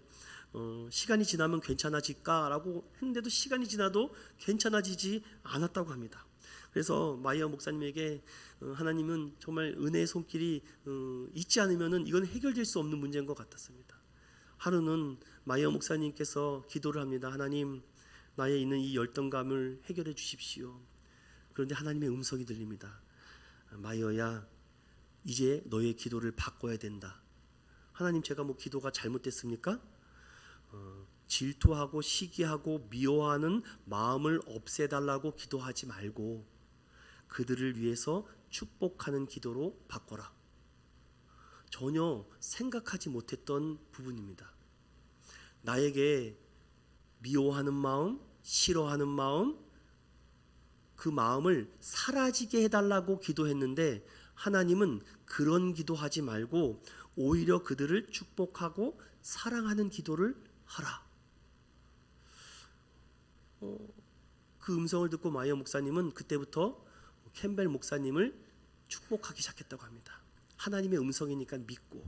시간이 지나면 괜찮아질까라고 했는데도 시간이 지나도 괜찮아지지 않았다고 합니다. 그래서 마이어 목사님에게 하나님은 정말 은혜의 손길이 있지 않으면은 이건 해결될 수 없는 문제인 것 같았습니다. 하루는 마이어 목사님께서 기도를 합니다. 하나님, 나에 있는 이 열등감을 해결해 주십시오. 그런데 하나님의 음성이 들립니다. 마이어야, 이제 너의 기도를 바꿔야 된다. 하나님, 제가 뭐 기도가 잘못됐습니까? 질투하고 시기하고 미워하는 마음을 없애달라고 기도하지 말고 그들을 위해서 축복하는 기도로 바꿔라. 전혀 생각하지 못했던 부분입니다. 나에게 미워하는 마음, 싫어하는 마음, 그 마음을 사라지게 해달라고 기도했는데 하나님은 그런 기도하지 말고 오히려 그들을 축복하고 사랑하는 기도를 하라. 그 음성을 듣고 마이어 목사님은 그때부터 캠벨 목사님을 축복하기 시작했다고 합니다. 하나님의 음성이니까 믿고.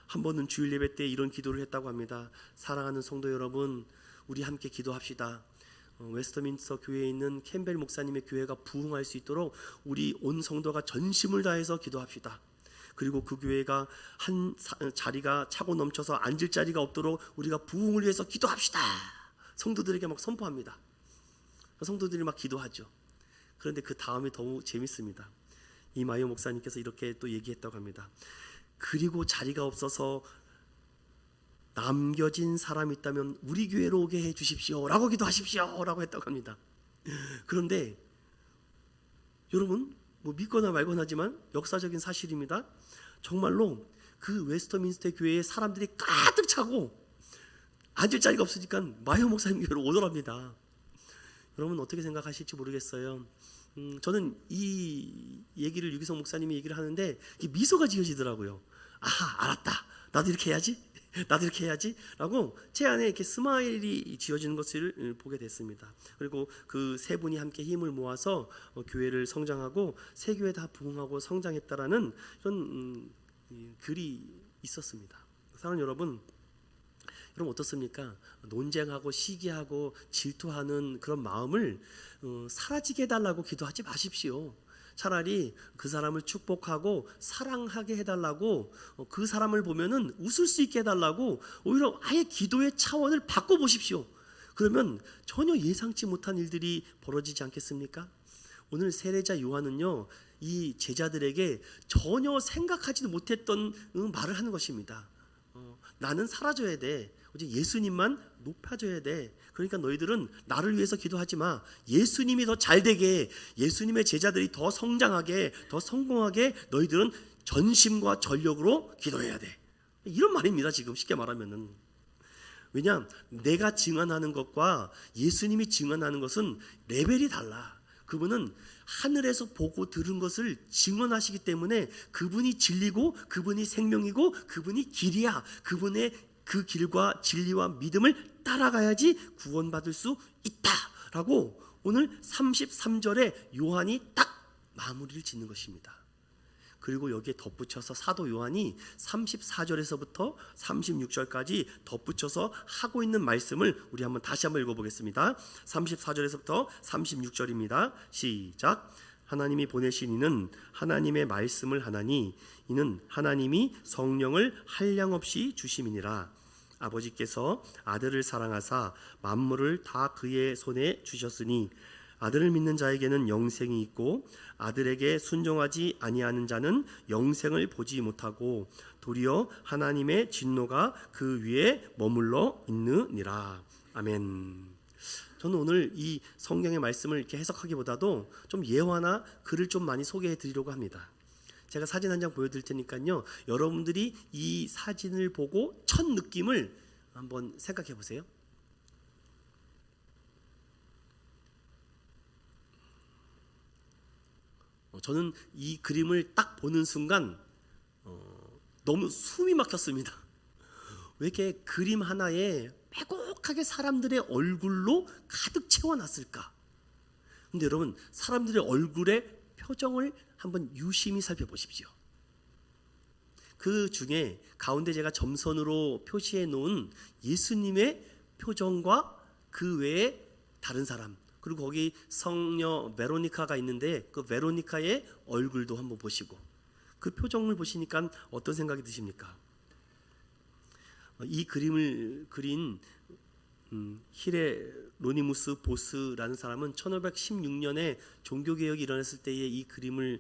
한 번은 주일 예배 때 이런 기도를 했다고 합니다. 사랑하는 성도 여러분, 우리 함께 기도합시다. 웨스터민스터 교회에 있는 캠벨 목사님의 교회가 부흥할 수 있도록 우리 온 성도가 전심을 다해서 기도합시다. 그리고 그 교회가 한 자리가 차고 넘쳐서 앉을 자리가 없도록 우리가 부흥을 위해서 기도합시다. 성도들에게 막 선포합니다. 성도들이 막 기도하죠. 그런데 그 다음이 너무 재밌습니다. 이마이오 목사님께서 이렇게 또 얘기했다고 합니다. 그리고 자리가 없어서 남겨진 사람이 있다면 우리 교회로 오게 해 주십시오 라고 기도하십시오 라고 했다고 합니다. 그런데 여러분 뭐 믿거나 말거나 하지만 역사적인 사실입니다. 정말로 그 웨스터민스터 교회에 사람들이 가득 차고 앉을 자리가 없으니까 마이오 목사님 교회로 오더랍니다. 여러분 어떻게 생각하실지 모르겠어요. 저는 이 얘기를 유기성 목사님이 얘기를 하는데 미소가 지어지더라고요. 아, 알았다. 나도 이렇게 해야지. 나도 이렇게 해야지 라고 제 안에 이렇게 스마일이 지어지는 것을 보게 됐습니다. 그리고 그 세 분이 함께 힘을 모아서 교회를 성장하고 세 교회 다 부흥하고 성장했다라는 이런 글이 있었습니다. 사랑하는 여러분 어떻습니까? 논쟁하고 시기하고 질투하는 그런 마음을 사라지게 해달라고 기도하지 마십시오. 차라리 그 사람을 축복하고 사랑하게 해달라고, 그 사람을 보면은 웃을 수 있게 해달라고 오히려 아예 기도의 차원을 바꿔보십시오. 그러면 전혀 예상치 못한 일들이 벌어지지 않겠습니까? 오늘 세례자 요한은요 이 제자들에게 전혀 생각하지도 못했던 말을 하는 것입니다. 나는 사라져야 돼. 오직 예수님만 높아져야 돼. 그러니까 너희들은 나를 위해서 기도하지 마. 예수님이 더 잘되게, 예수님의 제자들이 더 성장하게, 더 성공하게 너희들은 전심과 전력으로 기도해야 돼. 이런 말입니다. 지금 쉽게 말하면은. 왜냐? 내가 증언하는 것과 예수님이 증언하는 것은 레벨이 달라. 그분은 하늘에서 보고 들은 것을 증언하시기 때문에 그분이 진리고 그분이 생명이고 그분이 길이야. 그분의 그 길과 진리와 믿음을 따라가야지 구원받을 수 있다라고 오늘 33절에 요한이 딱 마무리를 짓는 것입니다. 그리고 여기에 덧붙여서 사도 요한이 34절에서부터 36절까지 덧붙여서 하고 있는 말씀을 우리 다시 한번 읽어보겠습니다. 34절에서부터 36절입니다. 시작. 하나님이 보내신 이는 하나님의 말씀을 하나니 이는 하나님이 성령을 한량없이 주심이니라. 아버지께서 아들을 사랑하사 만물을 다 그의 손에 주셨으니 아들을 믿는 자에게는 영생이 있고 아들에게 순종하지 아니하는 자는 영생을 보지 못하고 도리어 하나님의 진노가 그 위에 머물러 있느니라. 아멘. 저는 오늘 이 성경의 말씀을 이렇게 해석하기보다도 좀 예화나 글을 좀 많이 소개해 드리려고 합니다. 제가 사진 한 장 보여드릴 테니까요. 여러분들이 이 사진을 보고 첫 느낌을 한번 생각해 보세요. 저는 이 그림을 딱 보는 순간 너무 숨이 막혔습니다. 왜 이렇게 그림 하나에 빼곡하게 사람들의 얼굴로 가득 채워놨을까? 근데 여러분 사람들의 얼굴의 표정을 한번 유심히 살펴보십시오. 그 중에 가운데 제가 점선으로 표시해 놓은 예수님의 표정과 그 외에 다른 사람, 그리고 거기 성녀 베로니카가 있는데 그 베로니카의 얼굴도 한번 보시고 그 표정을 보시니까 어떤 생각이 드십니까? 이 그림을 그린 히레로니무스 보스라는 사람은 1516년에 종교개혁이 일어났을 때에 이 그림을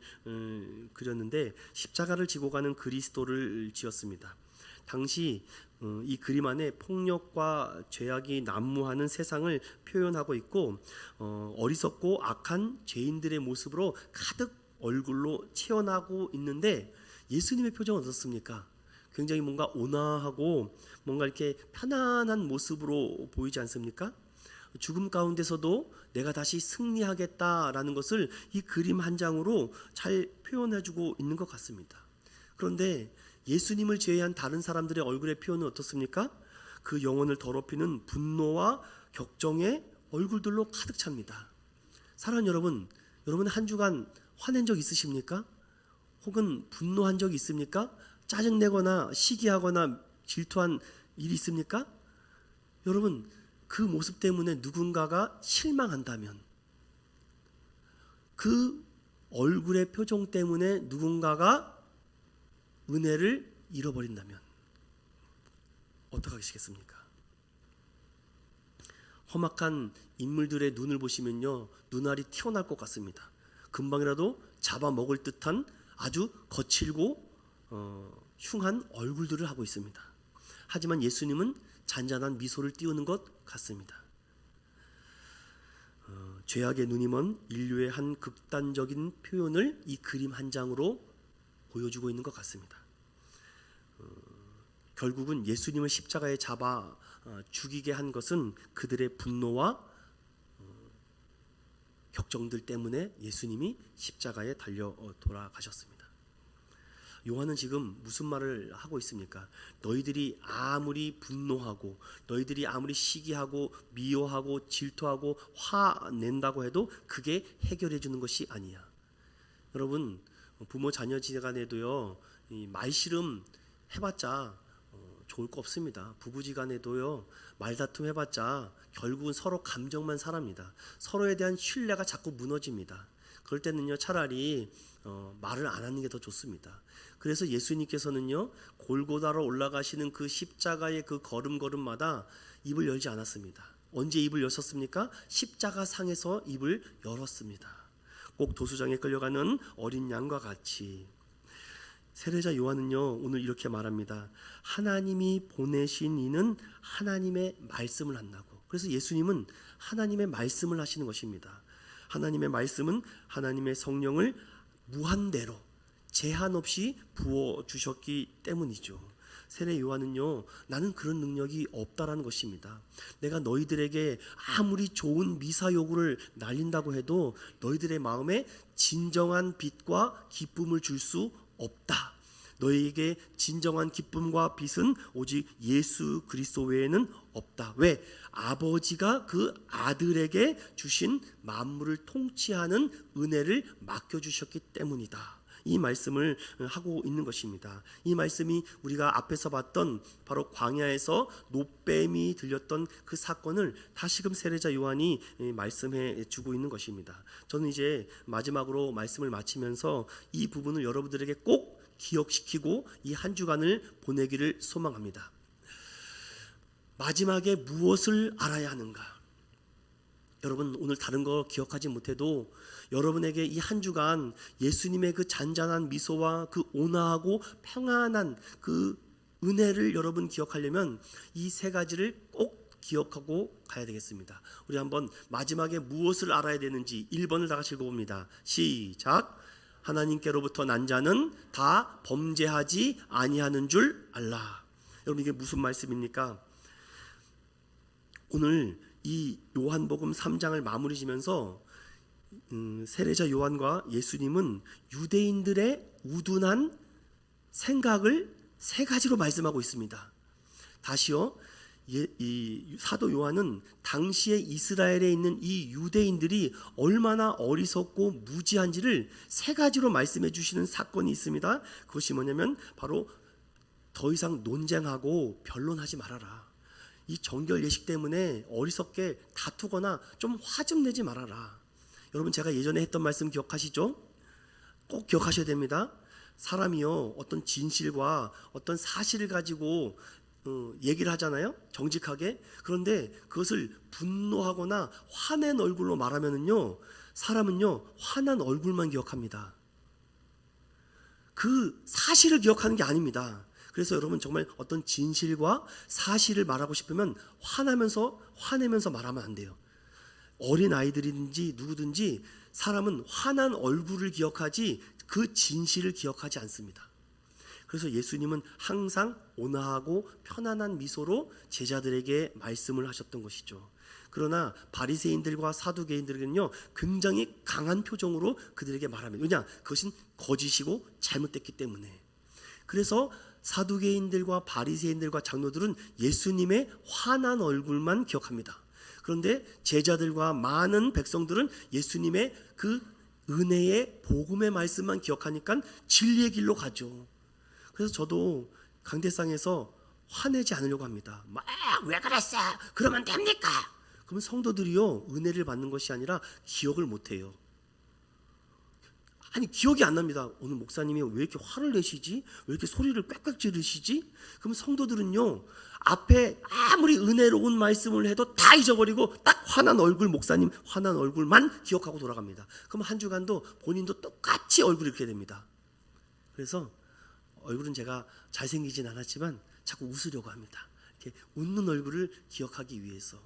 그렸는데 십자가를 지고 가는 그리스도를 지었습니다. 당시 이 그림 안에 폭력과 죄악이 난무하는 세상을 표현하고 있고 어리석고 악한 죄인들의 모습으로 가득 얼굴로 채워나고 있는데 예수님의 표정은 어떻습니까? 굉장히 뭔가 온화하고 뭔가 이렇게 편안한 모습으로 보이지 않습니까? 죽음 가운데서도 내가 다시 승리하겠다라는 것을 이 그림 한 장으로 잘 표현해주고 있는 것 같습니다. 그런데 예수님을 제외한 다른 사람들의 얼굴의 표현은 어떻습니까? 그 영혼을 더럽히는 분노와 격정의 얼굴들로 가득 찹니다. 사랑하는 여러분, 여러분 한 주간 화낸 적 있으십니까? 혹은 분노한 적이 있습니까? 짜증내거나 시기하거나 질투한 일이 있습니까? 여러분 그 모습 때문에 누군가가 실망한다면, 그 얼굴의 표정 때문에 누군가가 은혜를 잃어버린다면 어떡하시겠습니까? 험악한 인물들의 눈을 보시면요, 눈알이 튀어나올 것 같습니다. 금방이라도 잡아먹을 듯한 아주 거칠고 흉한 얼굴들을 하고 있습니다. 하지만 예수님은 잔잔한 미소를 띄우는 것 같습니다. 죄악의 눈이 먼 인류의 한 극단적인 표현을 이 그림 한 장으로 보여주고 있는 것 같습니다. 결국은 예수님을 십자가에 잡아 죽이게 한 것은 그들의 분노와 격정들 때문에 예수님이 십자가에 달려 돌아가셨습니다. 요한은 지금 무슨 말을 하고 있습니까? 너희들이 아무리 분노하고, 너희들이 아무리 시기하고 미워하고 질투하고 화낸다고 해도 그게 해결해 주는 것이 아니야. 여러분, 부모 자녀지간에도요, 이 말씨름 해봤자 좋을 거 없습니다. 부부지간에도요, 말다툼 해봤자 결국은 서로 감정만 상합니다. 서로에 대한 신뢰가 자꾸 무너집니다. 그럴 때는요, 차라리 말을 안 하는 게 더 좋습니다. 그래서 예수님께서는요, 골고다로 올라가시는 그 십자가의 그 걸음걸음마다 입을 열지 않았습니다. 언제 입을 여셨습니까? 십자가 상에서 입을 열었습니다. 꼭 도수장에 끌려가는 어린 양과 같이. 세례자 요한은요, 오늘 이렇게 말합니다. 하나님이 보내신 이는 하나님의 말씀을 한다고. 그래서 예수님은 하나님의 말씀을 하시는 것입니다. 하나님의 말씀은 하나님의 성령을 무한대로 제한 없이 부어주셨기 때문이죠. 세례 요한은요, 나는 그런 능력이 없다라는 것입니다. 내가 너희들에게 아무리 좋은 미사 요구를 날린다고 해도 너희들의 마음에 진정한 빛과 기쁨을 줄 수 없다. 너희에게 진정한 기쁨과 빛은 오직 예수 그리스도 외에는 없다. 왜? 아버지가 그 아들에게 주신 만물을 통치하는 은혜를 맡겨주셨기 때문이다. 이 말씀을 하고 있는 것입니다. 이 말씀이 우리가 앞에서 봤던 바로 광야에서 노뱀이 들렸던 그 사건을 다시금 세례자 요한이 말씀해 주고 있는 것입니다. 저는 이제 마지막으로 말씀을 마치면서 이 부분을 여러분들에게 꼭 기억시키고 이 한 주간을 보내기를 소망합니다. 마지막에 무엇을 알아야 하는가? 여러분, 오늘 다른 거 기억하지 못해도 여러분에게 이 한 주간 예수님의 그 잔잔한 미소와 그 온화하고 평안한 그 은혜를 여러분 기억하려면 이 세 가지를 꼭 기억하고 가야 되겠습니다. 우리 한번 마지막에 무엇을 알아야 되는지 1번을 다 같이 읽어봅니다. 시작. 하나님께로부터 난 자는 다 범죄하지 아니하는 줄 알라. 여러분, 이게 무슨 말씀입니까? 오늘 이 요한복음 3장을 마무리 지면서 세례자 요한과 예수님은 유대인들의 우둔한 생각을 세 가지로 말씀하고 있습니다. 다시요, 이 사도 요한은 당시에 이스라엘에 있는 이 유대인들이 얼마나 어리석고 무지한지를 세 가지로 말씀해 주시는 사건이 있습니다. 그것이 뭐냐면 바로 더 이상 논쟁하고 변론하지 말아라. 이 정결 예식 때문에 어리석게 다투거나 좀 화 좀 내지 말아라. 여러분, 제가 예전에 했던 말씀 기억하시죠? 꼭 기억하셔야 됩니다. 사람이요, 어떤 진실과 어떤 사실을 가지고 얘기를 하잖아요, 정직하게. 그런데 그것을 분노하거나 화낸 얼굴로 말하면은요, 사람은요 화난 얼굴만 기억합니다. 그 사실을 기억하는 게 아닙니다. 그래서 여러분, 정말 어떤 진실과 사실을 말하고 싶으면 화내면서 말하면 안 돼요. 어린 아이들이든지 누구든지 사람은 화난 얼굴을 기억하지 그 진실을 기억하지 않습니다. 그래서 예수님은 항상 온화하고 편안한 미소로 제자들에게 말씀을 하셨던 것이죠. 그러나 바리새인들과 사두개인들은요, 굉장히 강한 표정으로 그들에게 말합니다. 왜냐? 그것은 거짓이고 잘못됐기 때문에. 그래서 사두개인들과 바리새인들과 장로들은 예수님의 화난 얼굴만 기억합니다. 그런데 제자들과 많은 백성들은 예수님의 그 은혜의 복음의 말씀만 기억하니까 진리의 길로 가죠. 그래서 저도 강대상에서 화내지 않으려고 합니다. 막 왜 그랬어? 그러면 됩니까? 그러면 성도들이요, 은혜를 받는 것이 아니라 기억을 못해요. 아니, 기억이 안 납니다. 오늘 목사님이 왜 이렇게 화를 내시지? 왜 이렇게 소리를 꽥꽥 지르시지? 그럼 성도들은요, 앞에 아무리 은혜로운 말씀을 해도 다 잊어버리고 딱 화난 얼굴, 목사님 화난 얼굴만 기억하고 돌아갑니다. 그럼 한 주간도 본인도 똑같이 얼굴이 이렇게 됩니다. 그래서 얼굴은 제가 잘생기진 않았지만 자꾸 웃으려고 합니다. 이렇게 웃는 얼굴을 기억하기 위해서.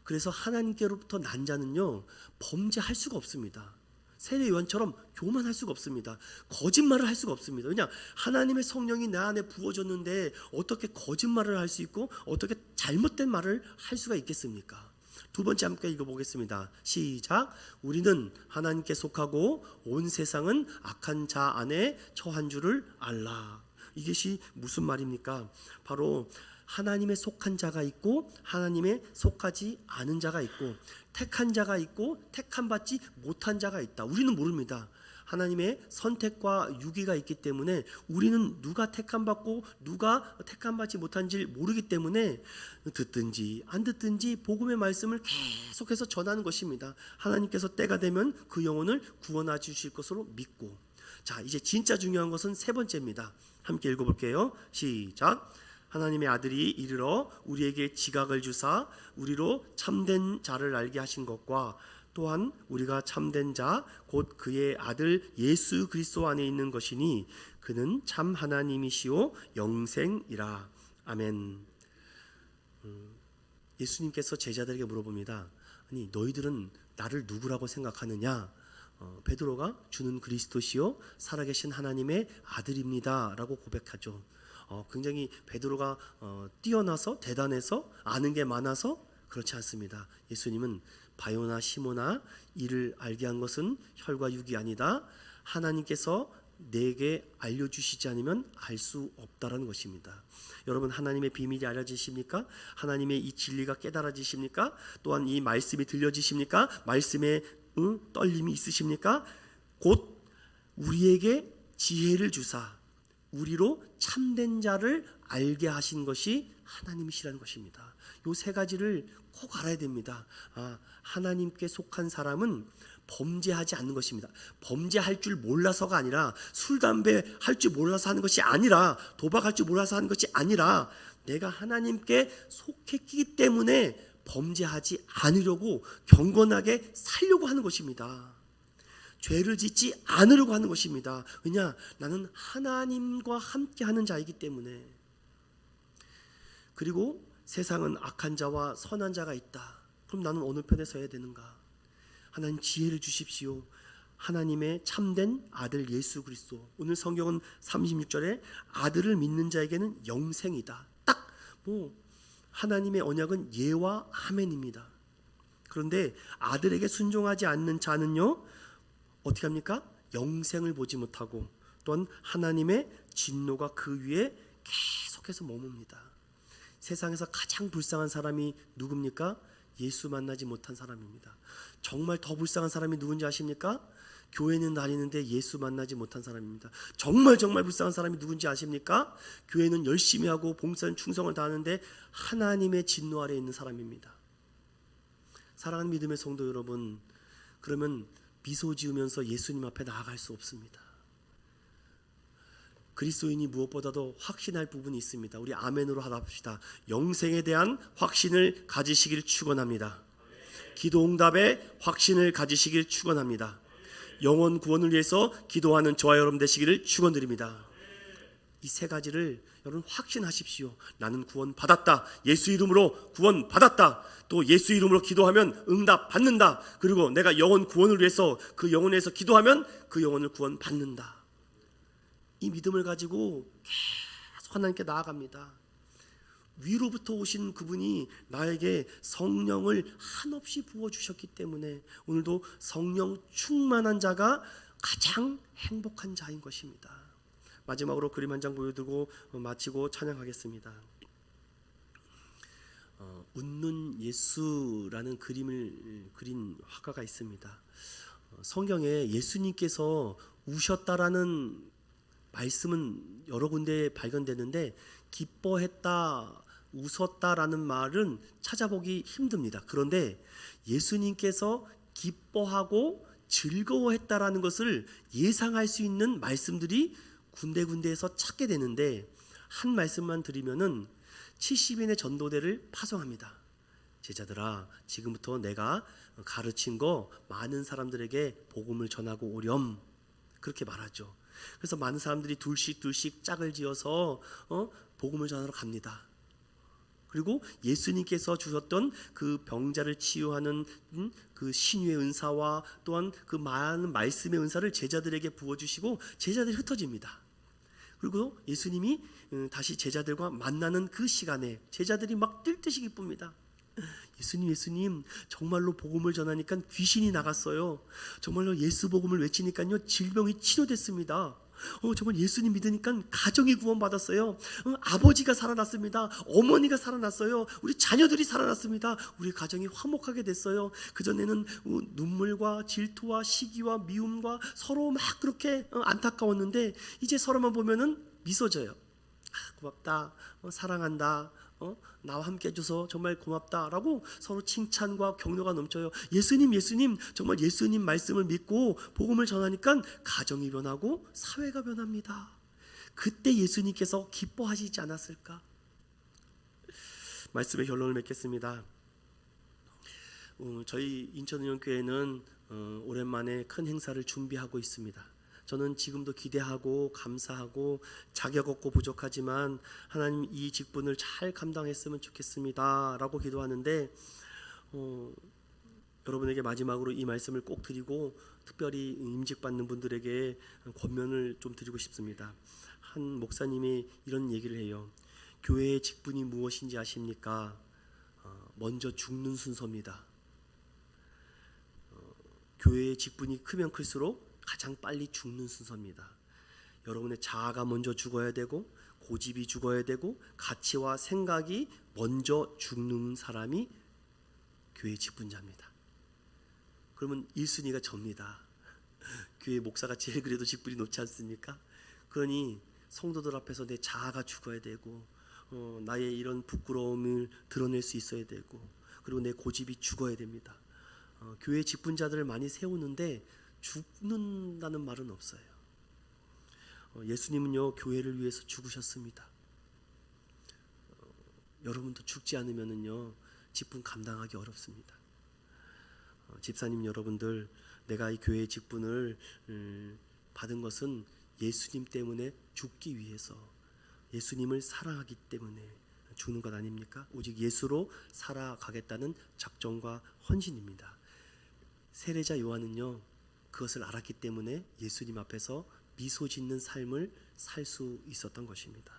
그래서 하나님께로부터 난 자는요, 범죄할 수가 없습니다. 세례 요한처럼 교만할 수가 없습니다. 거짓말을 할 수가 없습니다. 왜냐, 하나님의 성령이 내 안에 부어졌는데 어떻게 거짓말을 할 수 있고 어떻게 잘못된 말을 할 수가 있겠습니까? 두 번째 함께 읽어보겠습니다. 시작. 우리는 하나님께 속하고 온 세상은 악한 자 안에 처한 줄을 알라. 이것이 무슨 말입니까? 바로 하나님의 속한 자가 있고 하나님의 속하지 않은 자가 있고, 택한 자가 있고 택함 받지 못한 자가 있다. 우리는 모릅니다. 하나님의 선택과 유기가 있기 때문에 우리는 누가 택함 받고 누가 택함 받지 못한지 모르기 때문에 듣든지 안 듣든지 복음의 말씀을 계속해서 전하는 것입니다. 하나님께서 때가 되면 그 영혼을 구원해 주실 것으로 믿고. 자, 이제 진짜 중요한 것은 세 번째입니다. 함께 읽어볼게요. 시작. 하나님의 아들이 이르러 우리에게 지각을 주사 우리로 참된 자를 알게 하신 것과 또한 우리가 참된 자 곧 그의 아들 예수 그리스도 안에 있는 것이니 그는 참 하나님이시오 영생이라. 아멘. 예수님께서 제자들에게 물어봅니다. 아니, 너희들은 나를 누구라고 생각하느냐? 베드로가 주는 그리스도시요 살아계신 하나님의 아들입니다 라고 고백하죠. 굉장히 베드로가 뛰어나서 대단해서 아는 게 많아서 그렇지 않습니다. 예수님은 바요나 시모나 이를 알게 한 것은 혈과 육이 아니다. 하나님께서 내게 알려주시지 않으면 알 수 없다라는 것입니다. 여러분, 하나님의 비밀이 알려지십니까? 하나님의 이 진리가 깨달아지십니까? 또한 이 말씀이 들려지십니까? 말씀에 떨림이 있으십니까? 곧 우리에게 지혜를 주사 우리로 참된 자를 알게 하신 것이 하나님이시라는 것입니다. 이 세 가지를 꼭 알아야 됩니다. 하나님께 속한 사람은 범죄하지 않는 것입니다. 범죄할 줄 몰라서가 아니라, 술 담배 할 줄 몰라서 하는 것이 아니라, 도박할 줄 몰라서 하는 것이 아니라 내가 하나님께 속했기 때문에 범죄하지 않으려고 경건하게 살려고 하는 것입니다. 죄를 짓지 않으려고 하는 것입니다. 왜냐? 나는 하나님과 함께하는 자이기 때문에. 그리고 세상은 악한 자와 선한 자가 있다. 그럼 나는 어느 편에 서야 되는가? 하나님 지혜를 주십시오. 하나님의 참된 아들 예수 그리스도. 오늘 성경은 36절에 아들을 믿는 자에게는 영생이다. 딱 하나님의 언약은 예와 아멘입니다. 그런데 아들에게 순종하지 않는 자는요, 어떻게 합니까? 영생을 보지 못하고 또한 하나님의 진노가 그 위에 계속해서 머뭅니다. 세상에서 가장 불쌍한 사람이 누굽니까? 예수 만나지 못한 사람입니다. 정말 더 불쌍한 사람이 누군지 아십니까? 교회는 다니는데 예수 만나지 못한 사람입니다. 정말 불쌍한 사람이 누군지 아십니까? 교회는 열심히 하고 봉사는 충성을 다하는데 하나님의 진노 아래에 있는 사람입니다. 사랑하는 믿음의 성도 여러분, 그러면 미소 지으면서 예수님 앞에 나아갈 수 없습니다. 그리스도인이 무엇보다도 확신할 부분이 있습니다. 우리 아멘으로 합시다. 영생에 대한 확신을 가지시길 축원합니다. 기도응답에 확신을 가지시길 축원합니다. 영혼 구원을 위해서 기도하는 저와 여러분 되시기를 축원드립니다. 이 세 가지를 여러분 확신하십시오. 나는 구원 받았다. 예수 이름으로 구원 받았다. 또 예수 이름으로 기도하면 응답 받는다. 그리고 내가 영혼 구원을 위해서 그 영혼에서 기도하면 그 영혼을 구원 받는다. 이 믿음을 가지고 계속 하나님께 나아갑니다. 위로부터 오신 그분이 나에게 성령을 한없이 부어주셨기 때문에 오늘도 성령 충만한 자가 가장 행복한 자인 것입니다. 마지막으로 그림 한 장 보여드리고 마치고 찬양하겠습니다. 웃는 예수라는 그림을 그린 화가가 있습니다. 성경에 예수님께서 우셨다라는 말씀은 여러 군데 발견되는데 기뻐했다, 웃었다라는 말은 찾아보기 힘듭니다. 그런데 예수님께서 기뻐하고 즐거워했다라는 것을 예상할 수 있는 말씀들이 군데군데에서 찾게 되는데, 한 말씀만 드리면은 70인의 전도대를 파송합니다. 제자들아, 지금부터 내가 가르친 거 많은 사람들에게 복음을 전하고 오렴, 그렇게 말하죠. 그래서 많은 사람들이 둘씩 짝을 지어서 복음을 전하러 갑니다. 그리고 예수님께서 주셨던 그 병자를 치유하는 그 신유의 은사와 또한 그 많은 말씀의 은사를 제자들에게 부어주시고 제자들이 흩어집니다. 그리고 예수님이 다시 제자들과 만나는 그 시간에 제자들이 막 뛸 듯이 기쁩니다. 예수님 정말로 복음을 전하니까 귀신이 나갔어요. 정말로 예수 복음을 외치니까요 질병이 치료됐습니다. 정말 예수님 믿으니까 가정이 구원받았어요. 아버지가 살아났습니다. 어머니가 살아났어요. 우리 자녀들이 살아났습니다. 우리 가정이 화목하게 됐어요. 그전에는 눈물과 질투와 시기와 미움과 서로 막 그렇게 안타까웠는데 이제 서로만 보면은 미소 져요. 고맙다, 사랑한다, 나와 함께 해줘서 정말 고맙다라고 서로 칭찬과 격려가 넘쳐요. 예수님 정말 예수님 말씀을 믿고 복음을 전하니까 가정이 변하고 사회가 변합니다. 그때 예수님께서 기뻐하시지 않았을까? 말씀의 결론을 맺겠습니다. 저희 인천의원교회는 오랜만에 큰 행사를 준비하고 있습니다. 저는 지금도 기대하고 감사하고 자격 없고 부족하지만 하나님 이 직분을 잘 감당했으면 좋겠습니다 라고 기도하는데, 여러분에게 마지막으로 이 말씀을 꼭 드리고 특별히 임직받는 분들에게 권면을 좀 드리고 싶습니다. 한 목사님이 이런 얘기를 해요. 교회의 직분이 무엇인지 아십니까? 먼저 죽는 순서입니다. 교회의 직분이 크면 클수록 가장 빨리 죽는 순서입니다. 여러분의 자아가 먼저 죽어야 되고 고집이 죽어야 되고 가치와 생각이 먼저 죽는 사람이 교회 직분자입니다. 그러면 1순위가 접니다. 교회 목사가 제일 그래도 직분이 높지 않습니까? 그러니 성도들 앞에서 내 자아가 죽어야 되고 나의 이런 부끄러움을 드러낼 수 있어야 되고 그리고 내 고집이 죽어야 됩니다. 교회 직분자들을 많이 세우는데 죽는다는 말은 없어요. 예수님은요 교회를 위해서 죽으셨습니다. 여러분도 죽지 않으면은요 직분 감당하기 어렵습니다. 집사님 여러분들, 내가 이 교회 직분을 받은 것은 예수님 때문에 죽기 위해서, 예수님을 사랑하기 때문에 죽는 것 아닙니까? 오직 예수로 살아가겠다는 작정과 헌신입니다. 세례자 요한은요 그것을 알았기 때문에 예수님 앞에서 미소 짓는 삶을 살 수 있었던 것입니다.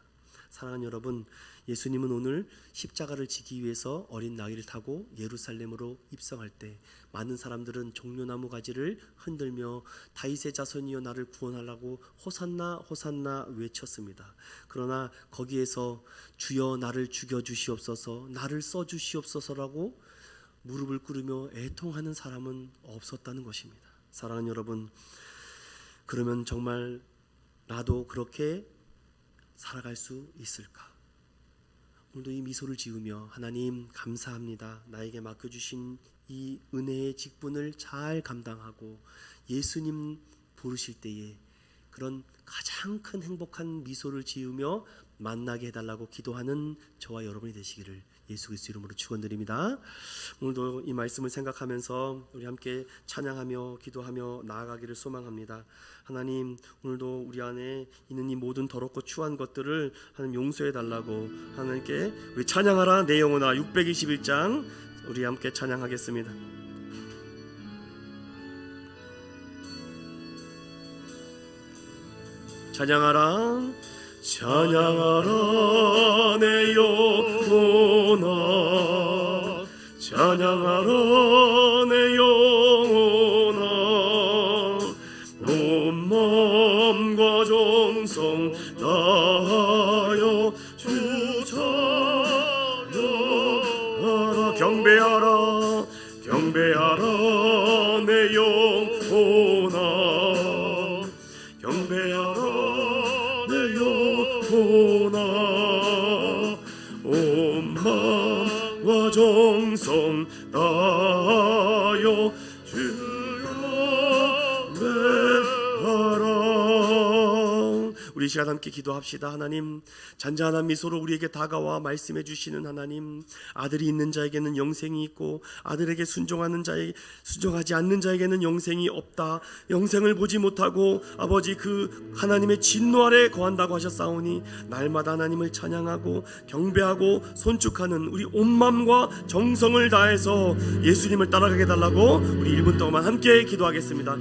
사랑하는 여러분, 예수님은 오늘 십자가를 지기 위해서 어린 나귀를 타고 예루살렘으로 입성할 때 많은 사람들은 종려나무 가지를 흔들며 다윗의 자손이여 나를 구원하라고 호산나 호산나 외쳤습니다. 그러나 거기에서 주여 나를 죽여주시옵소서, 나를 써주시옵소서라고 무릎을 꿇으며 애통하는 사람은 없었다는 것입니다. 사랑하는 여러분, 그러면 정말 나도 그렇게 살아갈 수 있을까? 오늘도 이 미소를 지으며 하나님 감사합니다. 나에게 맡겨주신 이 은혜의 직분을 잘 감당하고 예수님 부르실 때에 그런 가장 큰 행복한 미소를 지으며 만나게 해달라고 기도하는 저와 여러분이 되시기를 예수 그리스도 이름으로 축원드립니다. 오늘도 이 말씀을 생각하면서 우리 함께 찬양하며 기도하며 나아가기를 소망합니다. 하나님, 오늘도 우리 안에 있는 이 모든 더럽고 추한 것들을 하나님 용서해 달라고 하나님께 우리 찬양하라 내 영혼아 621장 우리 함께 찬양하겠습니다. 찬양하라 찬양하라 내 영혼아 찬양하라 내 영혼아 온 마음과 정성 다하여 주 찬양하라 경배하라 경배하라 내 영혼아 경배하라 와 정성 다하여 주여 매하라. 우리 시간 함께 기도합시다. 하나님, 잔잔한 미소로 우리에게 다가와 말씀해 주시는 하나님, 아들이 있는 자에게는 영생이 있고 아들에게 순종하지 않는 자에게는 영생이 없다. 영생을 보지 못하고 아버지 그 하나님의 진노 아래 거한다고 하셨사오니 날마다 하나님을 찬양하고 경배하고 손축하는 우리 온 마음과 정성을 다해서 예수님을 따라가게 해달라고 우리 1분 동안 함께 기도하겠습니다.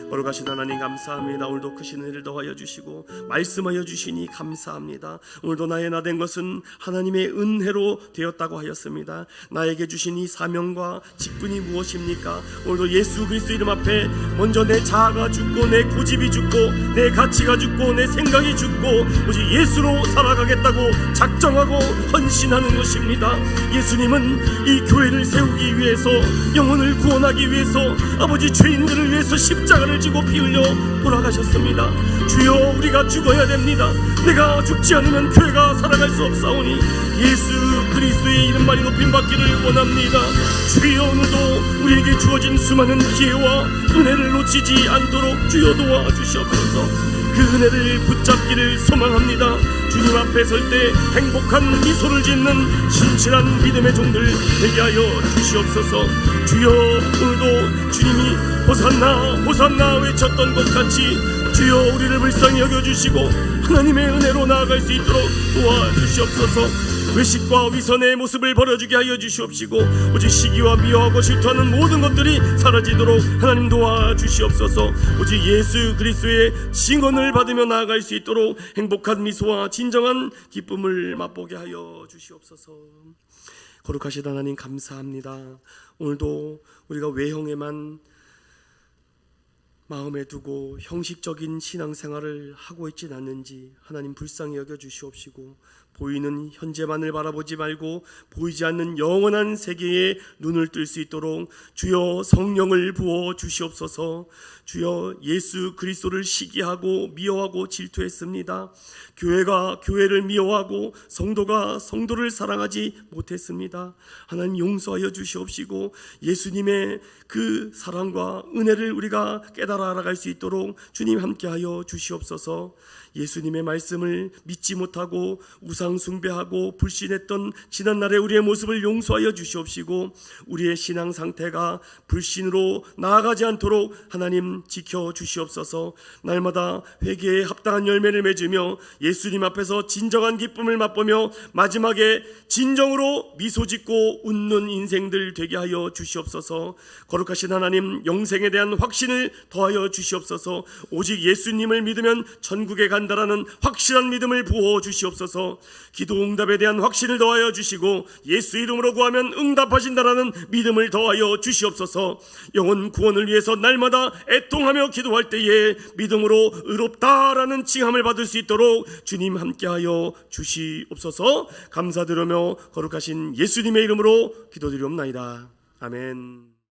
거룩하신 하나님 감사합니다. 오늘도 크신 은혜를 더하여 주시고 말씀하여 주시니 감사합니다. 오늘도 나의 나 된 것은 하나님의 은혜로 되었다고 하였습니다. 나에게 주신 이 사명과 직분이 무엇입니까? 오늘도 예수 그리스도 이름 앞에 먼저 내 자아가 죽고 내 고집이 죽고 내 가치가 죽고 내 생각이 죽고 오직 예수로 살아가겠다고 작정하고 헌신하는 것입니다. 예수님은 이 교회를 세우기 위해서, 영혼을 구원하기 위해서, 아버지 죄인들을 위해서 십자가를 지고 피 흘려 돌아가셨습니다. 주여, 우리가 죽어야 됩니다. 내가 죽지 않으면 교회가 살아갈 수 없사오니 예수 그리스도의 이름만이 높임 받기를 원합니다. 주여, 오늘도 우리에게 주어진 수많은 기회와 은혜를 놓치지 않도록 주여 도와주시옵소서. 그 은혜를 붙잡기를 소망합니다. 주님 앞에 설 때 행복한 미소를 짓는 신실한 믿음의 종들 되게 하여 주시옵소서. 주여, 오늘도 주님이 호산나 호산나 외쳤던 것 같이 주여, 우리를 불쌍히 여겨주시고 하나님의 은혜로 나아갈 수 있도록 도와주시옵소서. 외식과 위선의 모습을 버려주게 하여 주시옵시고 오직 시기와 미워하고 질투하는 모든 것들이 사라지도록 하나님 도와주시옵소서. 오직 예수 그리스도의 징언을 받으며 나아갈 수 있도록 행복한 미소와 진정한 기쁨을 맛보게 하여 주시옵소서. 거룩하신 하나님 감사합니다. 오늘도 우리가 외형에만 마음에 두고 형식적인 신앙생활을 하고 있진 않는지 하나님 불쌍히 여겨주시옵시고, 보이는 현재만을 바라보지 말고 보이지 않는 영원한 세계에 눈을 뜰 수 있도록 주여 성령을 부어 주시옵소서. 주여, 예수 그리스도를 시기하고 미워하고 질투했습니다. 교회가 교회를 미워하고 성도가 성도를 사랑하지 못했습니다. 하나님 용서하여 주시옵시고 예수님의 그 사랑과 은혜를 우리가 깨달아 알아갈 수 있도록 주님 함께하여 주시옵소서. 예수님의 말씀을 믿지 못하고 우상 숭배하고 불신했던 지난날의 우리의 모습을 용서하여 주시옵시고 우리의 신앙 상태가 불신으로 나아가지 않도록 하나님 지켜 주시옵소서. 날마다 회개에 합당한 열매를 맺으며 예수님 앞에서 진정한 기쁨을 맛보며 마지막에 진정으로 미소 짓고 웃는 인생들 되게 하여 주시옵소서. 거룩하신 하나님, 영생에 대한 확신을 더하여 주시옵소서. 오직 예수님을 믿으면 천국에 간다라는 확실한 믿음을 부어 주시옵소서. 기도 응답에 대한 확신을 더하여 주시고 예수 이름으로 구하면 응답하신다라는 믿음을 더하여 주시옵소서. 영혼 구원을 위해서 날마다 애통하며 기도할 때에 믿음으로 의롭다라는 칭함을 받을 수 있도록 주님 함께하여 주시옵소서. 감사드리며 거룩하신 예수님의 이름으로 기도드리옵나이다. 아멘.